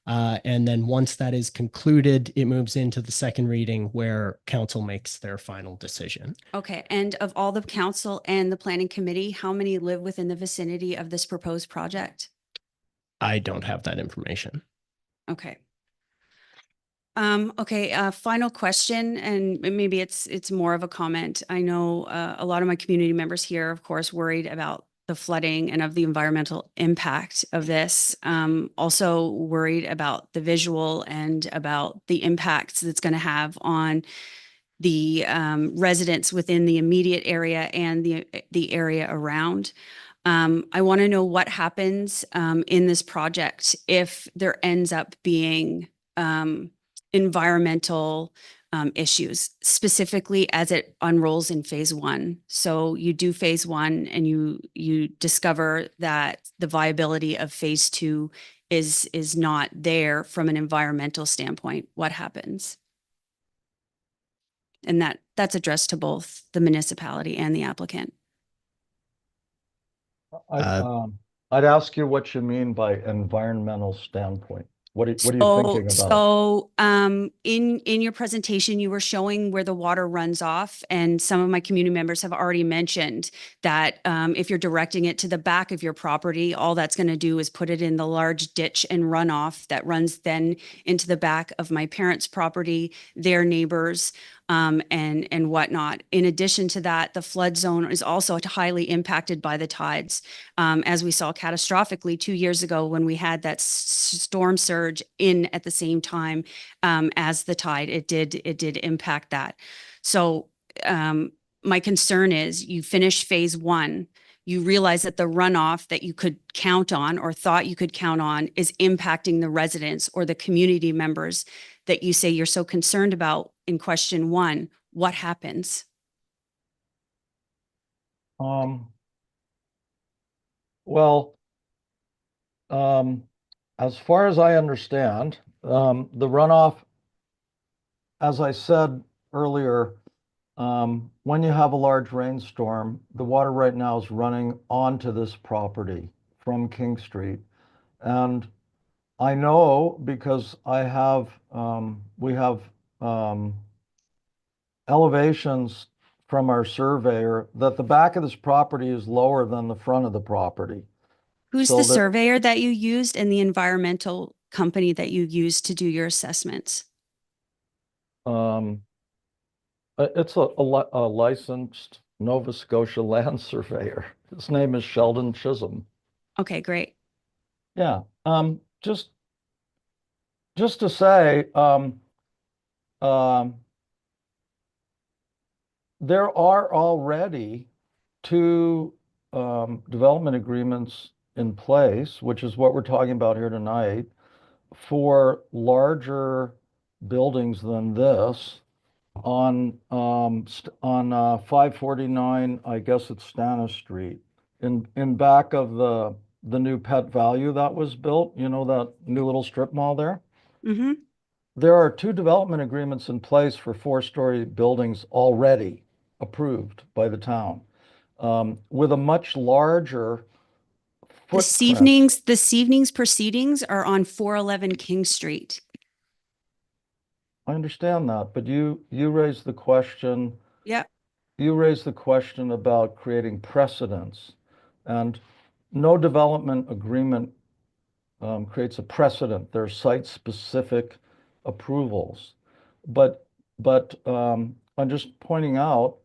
And then once that is concluded, it moves into the second reading where council makes their final decision. Okay. And of all the council and the planning committee, how many live within the vicinity of this proposed project? I don't have that information. Okay. Okay. Final question, and maybe it's more of a comment. I know a lot of my community members here, of course, worried about the flooding and of the environmental impact of this. Also worried about the visual and about the impacts that's going to have on the residents within the immediate area and the area around. I want to know what happens in this project if there ends up being environmental issues, specifically as it unrolls in phase 1. So you do phase 1 and you discover that the viability of phase 2 is not there from an environmental standpoint, what happens? And that's addressed to both the municipality and the applicant. I'd ask you what you mean by environmental standpoint. What are you thinking about? So, in your presentation, you were showing where the water runs off, and some of my community members have already mentioned that if you're directing it to the back of your property, all that's going to do is put it in the large ditch and runoff that runs then into the back of my parents' property, their neighbors, and whatnot. In addition to that, the flood zone is also highly impacted by the tides, as we saw catastrophically 2 years ago when we had that storm surge in at the same time as the tide. It did impact that. So my concern is you finish phase one, you realize that the runoff that you could count on or thought you could count on is impacting the residents or the community members that you say you're so concerned about in question one. What happens? Well, as far as I understand, the runoff, as I said earlier, when you have a large rainstorm, the water right now is running onto this property from King Street. And I know because we have elevations from our surveyor that the back of this property is lower than the front of the property. Who's So the that- surveyor that you used and the environmental company that you used to do your assessments? It's a licensed Nova Scotia land surveyor. His name is Sheldon Chisholm. Okay, great. Yeah, just to say, there are already two development agreements in place, which is what we're talking about here tonight, for larger buildings than this on 549, I guess it's Stannis Street, in back of the new Pet Value that was built, you know, that new little strip mall there. Mm-hmm. There are two development agreements in place for 4-story buildings already approved by the town, with a much larger This footprint. evening's proceedings are on 411 King Street. I understand that, but you raised the question. Yeah. You raised the question about creating precedents, and no development agreement creates a precedent. There are site-specific approvals, but I'm just pointing out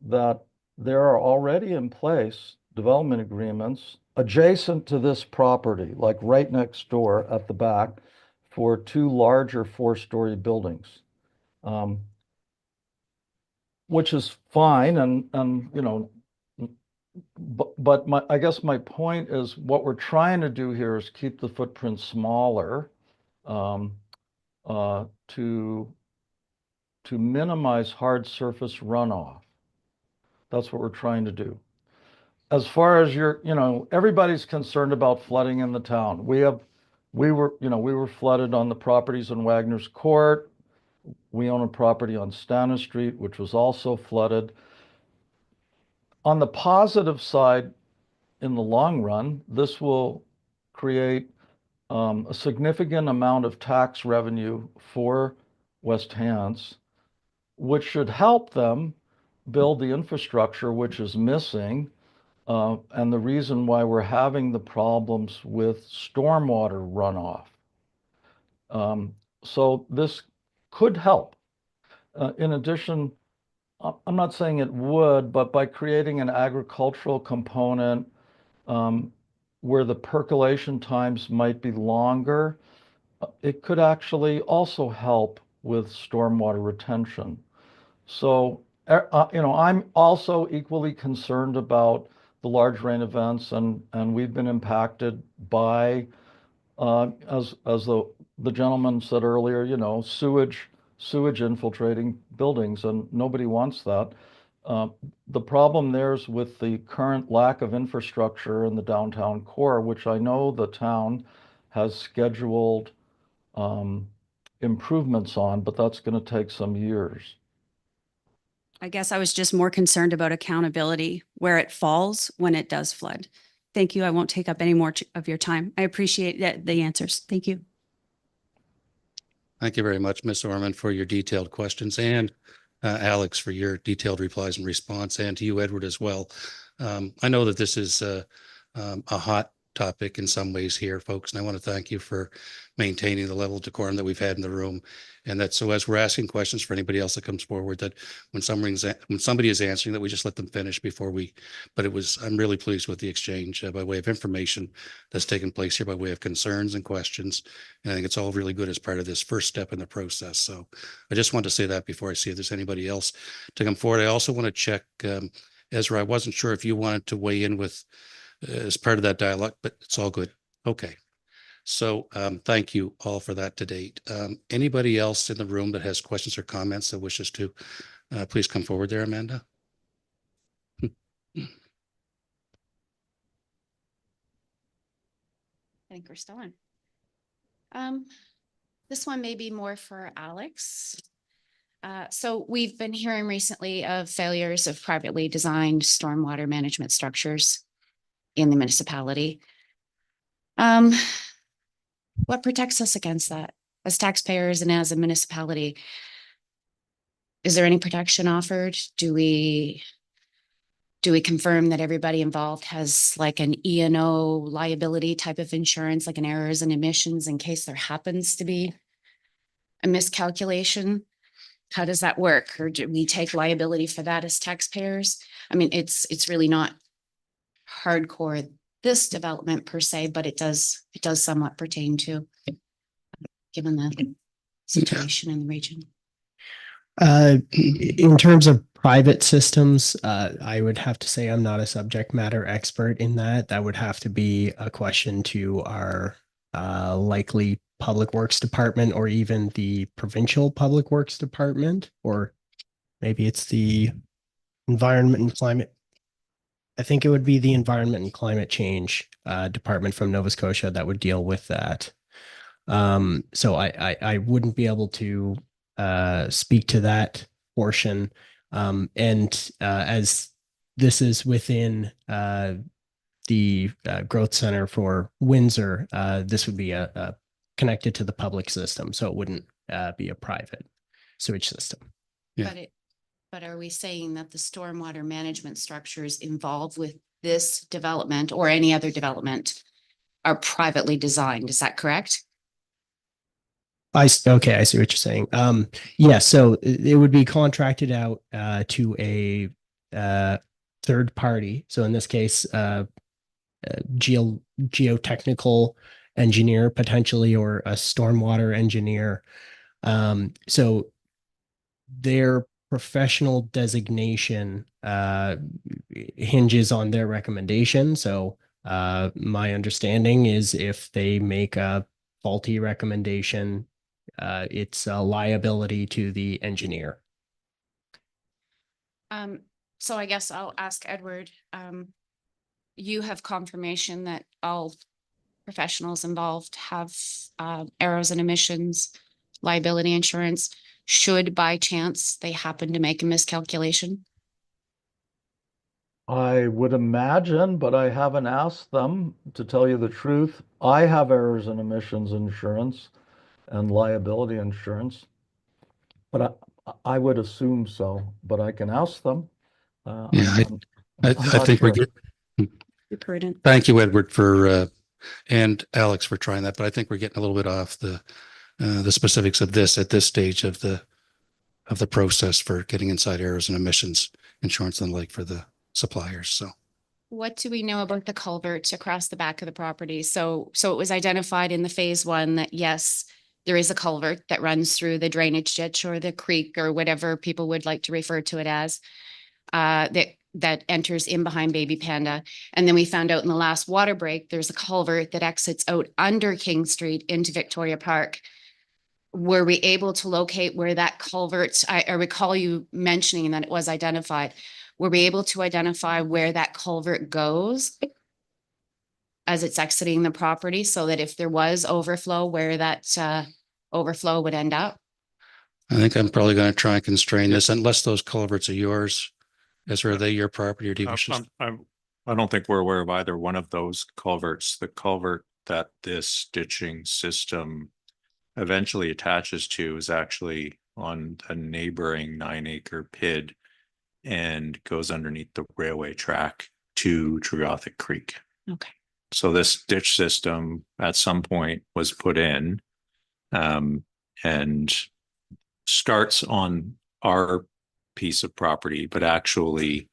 that there are already in place development agreements adjacent to this property, like right next door at the back, for two larger 4-story buildings, which is fine. And you know, but I guess my point is what we're trying to do here is keep the footprint smaller, to minimize hard surface runoff. That's what we're trying to do. As far as everybody's concerned about flooding in the town. We were flooded on the properties in Wagner's Court. We own a property on Stannis Street, which was also flooded. On the positive side, in the long run, this will create a significant amount of tax revenue for West Hants, which should help them build the infrastructure which is missing, and the reason why we're having the problems with stormwater runoff. So this could help. In addition, I'm not saying it would, but by creating an agricultural component where the percolation times might be longer, it could actually also help with stormwater retention. So, I'm also equally concerned about the large rain events, and we've been impacted by, as the gentleman said earlier, sewage infiltrating buildings, and nobody wants that. The problem there is with the current lack of infrastructure in the downtown core, which I know the town has scheduled improvements on, but that's going to take some years. I guess I was just more concerned about accountability, where it falls when it does flood. Thank you. I won't take up any more of your time. I appreciate the answers. Thank you. Thank you very much, Ms. Orman, for your detailed questions, and Alex for your detailed replies and response, and to you, Edward, as well. I know that this is a hot topic in some ways here, folks, and I want to thank you for maintaining the level of decorum that we've had in the room. And that so as we're asking questions for anybody else that comes forward, that when somebody is answering, that we just let them finish before we, but I'm really pleased with the exchange by way of information that's taken place here by way of concerns and questions. And I think it's all really good as part of this first step in the process. So I just want to say that before I see if there's anybody else to come forward. I also want to check, Ezra, I wasn't sure if you wanted to weigh in with as part of that dialogue, but it's all good. Okay. So thank you all for that to date. Anybody else in the room that has questions or comments that wishes to please come forward there, Amanda? I think we're still on. This one may be more for Alex. So we've been hearing recently of failures of privately designed stormwater management structures in the municipality. What protects us against that as taxpayers and as a municipality? Is there any protection offered? Do we confirm that everybody involved has like an E&O liability type of insurance, like an errors and omissions in case there happens to be a miscalculation? How does that work? Or do we take liability for that as taxpayers? I mean, it's really not hardcore this development per se, but it does somewhat pertain to, given the situation in the region. In terms of private systems, I would have to say I'm not a subject matter expert in that. That would have to be a question to our likely Public Works Department, or even the provincial Public Works Department, or maybe it's the Environment and Climate. I think it would be the Environment and Climate Change Department from Nova Scotia that would deal with that. So I wouldn't be able to speak to that portion. And as this is within the growth center for Windsor, this would be connected to the public system, so it wouldn't be a private sewage system. Yeah. But are we saying that the stormwater management structures involved with this development or any other development are privately designed? Is that correct? Okay, I see what you're saying. Yeah, so it would be contracted out to a third party. So in this case, geotechnical engineer potentially, or a stormwater engineer. So their professional designation hinges on their recommendation. So my understanding is if they make a faulty recommendation, it's a liability to the engineer. So I guess I'll ask Edward, you have confirmation that all professionals involved have errors and omissions liability insurance should by chance they happen to make a miscalculation? I would imagine, but I haven't asked them, to tell you the truth. I have errors and omissions insurance and liability insurance, but I would assume so, but I can ask them. Yeah, I think we're good. You're prudent. Thank you, Edward, for and Alex for trying that, but I think we're getting a little bit off the specifics of this at this stage of the process for getting inside errors and omissions insurance and like for the suppliers. So what do we know about the culvert across the back of the property? So it was identified in the phase one that yes, there is a culvert that runs through the drainage ditch or the creek or whatever people would like to refer to it as, that enters in behind Baby Panda. And then we found out in the last water break, there's a culvert that exits out under King Street into Victoria Park. Were we able to locate where that culvert, I recall you mentioning that it was identified. Were we able to identify where that culvert goes? as it's exiting the property so that if there was overflow, where that overflow would end up. I think I'm probably going to try and constrain this unless those culverts are yours. Are they your property or do you wish to? I don't think we're aware of either one of those culverts. The culvert that this ditching system eventually attaches to is actually on a neighboring 9-acre PID and goes underneath the railway track to Trugothic Creek. Okay. So this ditch system at some point was put in and starts on our piece of property, but actually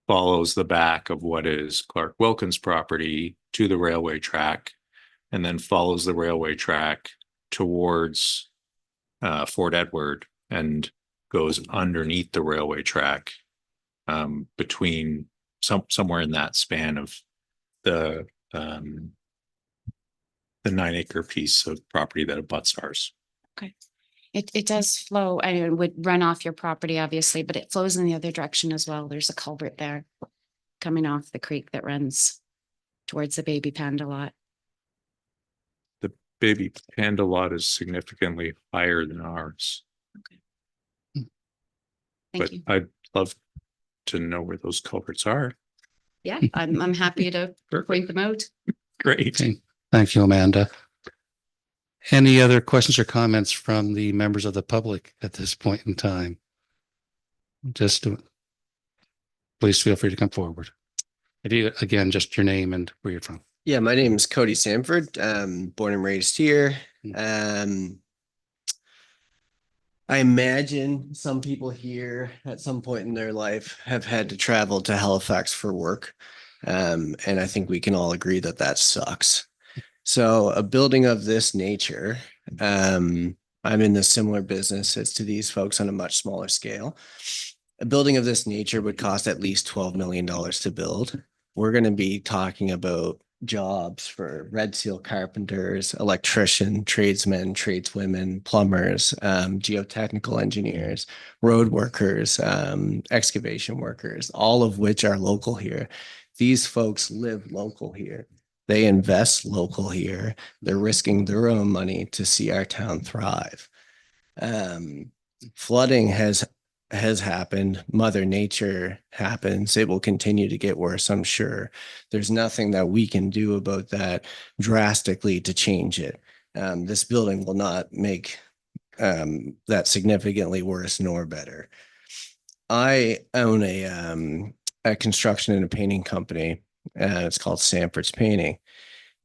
follows the back of what is Clark Wilkins' property to the railway track, and then follows the railway track towards Fort Edward and goes underneath the railway track between somewhere in that span of the 9-acre piece of property that abuts ours. Okay. It does flow and it would run off your property, obviously, but it flows in the other direction as well. There's a culvert there coming off the creek that runs towards the Baby Panda lot. The Baby Panda lot is significantly higher than ours. Thank But you. I'd love to know where those culverts are. Yeah, I'm happy to point them out. Great. Okay. Thank you, Amanda. Any other questions or comments from the members of the public at this point in time? Please feel free to come forward. If you, again, just your name and where you're from. Yeah, my name is Cody Sanford. Born and raised here. I imagine some people here at some point in their life have had to travel to Halifax for work. And I think we can all agree that that sucks. So a building of this nature, I'm in a similar business as to these folks on a much smaller scale. A building of this nature would cost at least $12 million to build. We're going to be talking about jobs for red seal carpenters, electrician, tradesmen, tradeswomen, plumbers, geotechnical engineers, road workers, excavation workers, all of which are local here. These folks live local here. They invest local here. They're risking their own money to see our town thrive. Flooding has happened. Mother Nature happens. It will continue to get worse, I'm sure. There's nothing that we can do about that drastically to change it. This building will not make that significantly worse nor better. I own a construction and a painting company. It's called Sanford's Painting.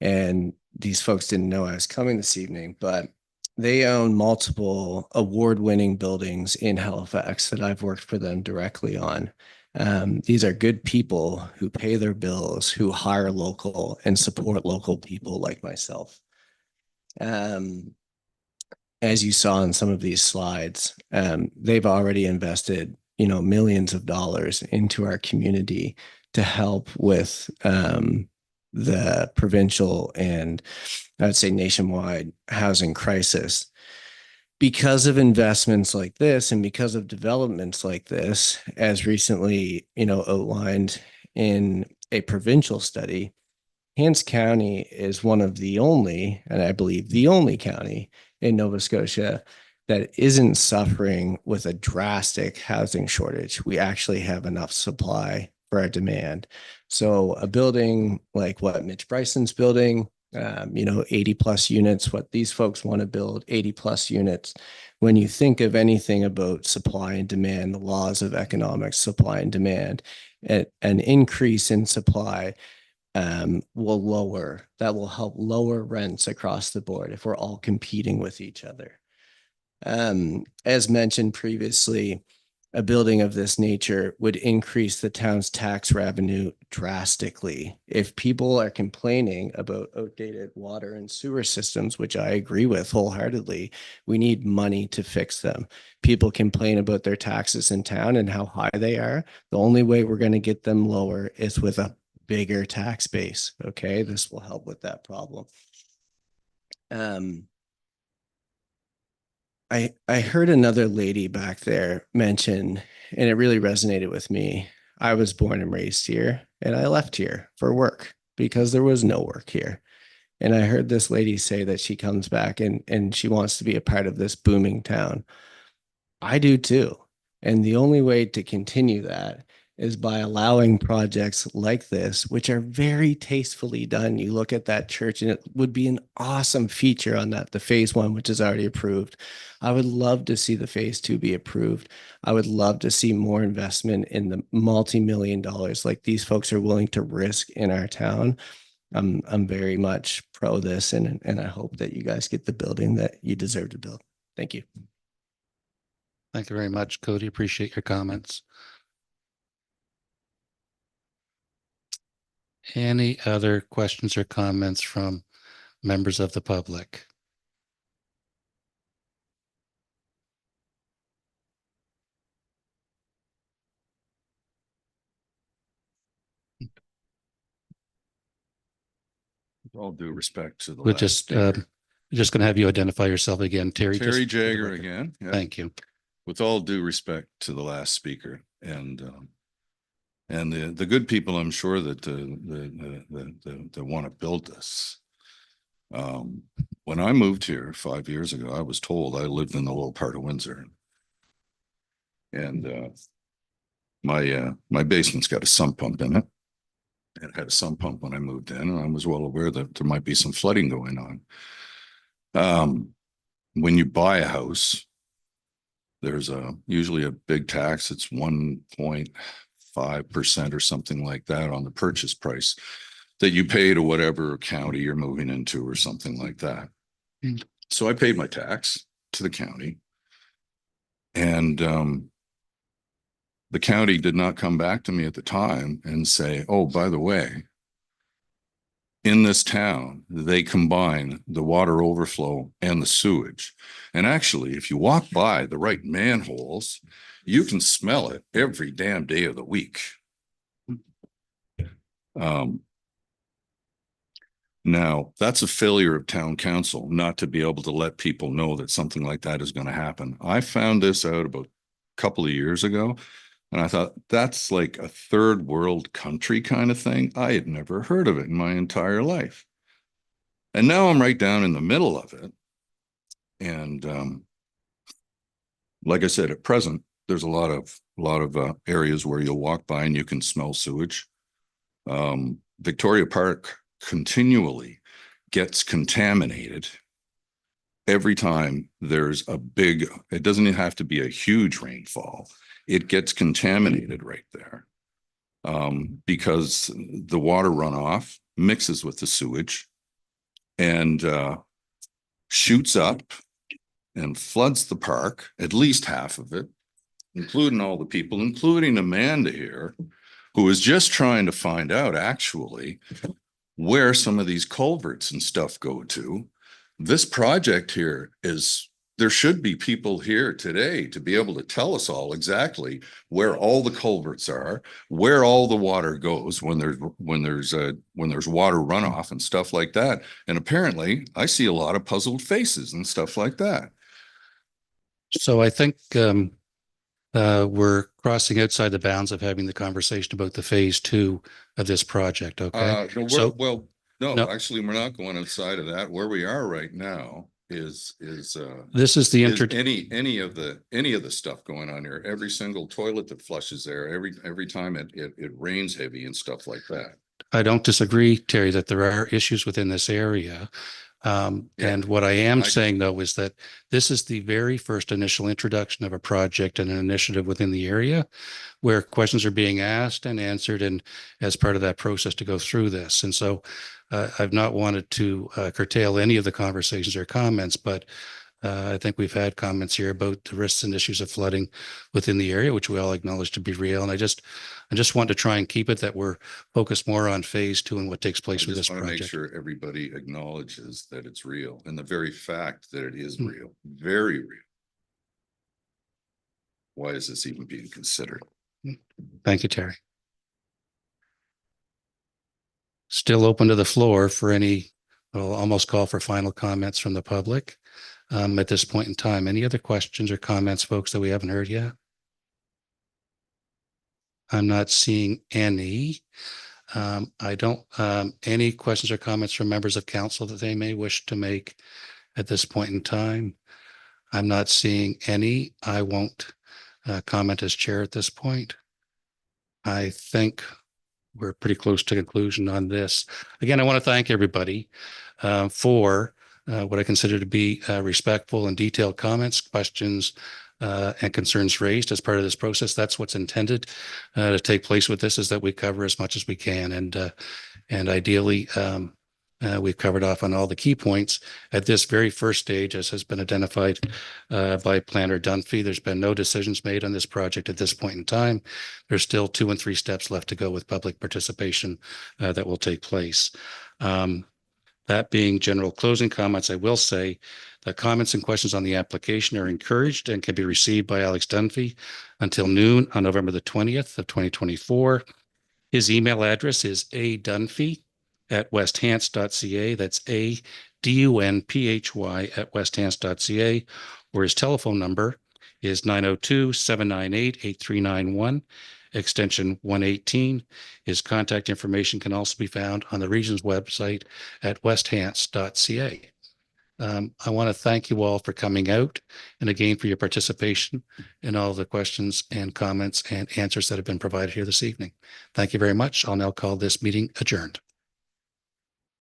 And these folks didn't know I was coming this evening, but they own multiple award-winning buildings in Halifax that I've worked for them directly on. These are good people who pay their bills, who hire local and support local people like myself. As you saw in some of these slides, they've already invested, millions of dollars into our community to help with the provincial and I would say nationwide housing crisis. Because of investments like this and because of developments like this, as recently, outlined in a provincial study, Hants County is one of the only, and I believe the only county in Nova Scotia that isn't suffering with a drastic housing shortage. We actually have enough supply for our demand. So a building like what Mitch Bryson's building, 80 plus units, what these folks want to build, 80 plus units. When you think of anything about supply and demand, the laws of economics, supply and demand, an increase in supply that will help lower rents across the board if we're all competing with each other. As mentioned previously, a building of this nature would increase the town's tax revenue drastically. If people are complaining about outdated water and sewer systems, which I agree with wholeheartedly, we need money to fix them. People complain about their taxes in town and how high they are. The only way we're going to get them lower is with a bigger tax base. Okay, this will help with that problem. I heard another lady back there mention, and it really resonated with me. I was born and raised here, and I left here for work because there was no work here. And I heard this lady say that she comes back and she wants to be a part of this booming town. I do too. And the only way to continue that is by allowing projects like this, which are very tastefully done. You look at that church and it would be an awesome feature on that, the phase 1, which is already approved. I would love to see the phase 2 be approved. I would love to see more investment in the multi-million dollars like these folks are willing to risk in our town. I'm very much pro this, and I hope that you guys get the building that you deserve to build. Thank you. Thank you very much, Cody. Appreciate your comments. Any other questions or comments from members of the public? With all due respect to the We're last just speaker. just going to have you identify yourself again, Terry. just Terry for the Jagger record. again. Yeah. Thank you. With all due respect to the last speaker and the good people, I'm sure that want to build this. When I moved here 5 years ago, I was told I lived in the lower part of Windsor, and my basement's got a sump pump in it. It had a sump pump when I moved in, and I was well aware that there might be some flooding going on. When you buy a house, there's usually a big tax. It's 1.5% or something like that on the purchase price that you pay to whatever county you're moving into or something like that. So I paid my tax to the county, and the county did not come back to me at the time and say, oh, by the way, in this town, they combine the water overflow and the sewage. And actually, if you walk by the right manholes, you can smell it every damn day of the week. Now, that's a failure of town council not to be able to let people know that something like that is going to happen. I found this out about a couple of years ago, and I thought, that's like a third world country kind of thing. I had never heard of it in my entire life. And now I'm right down in the middle of it. And like I said, at present, there's a lot of areas where you'll walk by and you can smell sewage. Victoria Park continually gets contaminated every time there's a big, it doesn't even have to be a huge rainfall. It gets contaminated right there because the water runoff mixes with the sewage and shoots up and floods the park, at least half of it, including all the people, including Amanda here, who is just trying to find out actually where some of these culverts and stuff go to. This project here is, there should be people here today to be able to tell us all exactly where all the culverts are, where all the water goes when there's water runoff and stuff like that. And apparently I see a lot of puzzled faces and stuff like that. So I think we're crossing outside the bounds of having the conversation about the phase 2 of this project. Okay. No, actually, we're not going outside of that. Where we are right now is this is the any of the stuff going on here. Every single toilet that flushes there, every time it rains heavy and stuff like that. I don't disagree, Terry, that there are issues within this area. And what I am saying, though, is that this is the very first initial introduction of a project and an initiative within the area where questions are being asked and answered, and as part of that process to go through this. And so I've not wanted to curtail any of the conversations or comments, but I think we've had comments here about the risks and issues of flooding within the area, which we all acknowledge to be real. And I just want to try and keep it that we're focused more on phase 2 and what takes place with this project. Make sure everybody acknowledges that it's real, and the very fact that it is real, very real. Why is this even being considered? Thank you, Terry. Still open to the floor for any, I'll almost call for final comments from the public. At this point in time, any other questions or comments, folks, that we haven't heard yet? I'm not seeing any. I don't, any questions or comments from members of council that they may wish to make at this point in time? I'm not seeing any. I won't comment as chair at this point. I think we're pretty close to conclusion on this. Again, I want to thank everybody for what I consider to be respectful and detailed comments, questions, and concerns raised as part of this process. That's what's intended to take place with this, is that we cover as much as we can. And ideally, we've covered off on all the key points at this very first stage, as has been identified by Planner Dunphy. There's been no decisions made on this project at this point in time. There's still 2 and 3 steps left to go with public participation that will take place. That being general closing comments, I will say that comments and questions on the application are encouraged and can be received by Alex Dunphy until noon on November the 20th of 2024. His email address is adunphy@westhants.ca. That's ADUNPHY@westhants.ca, or his telephone number is 902-798-8391, extension 118. His contact information can also be found on the region's website at westhants.ca. I want to thank you all for coming out, and again for your participation in all the questions and comments and answers that have been provided here this evening. Thank you very much. I'll now call this meeting adjourned.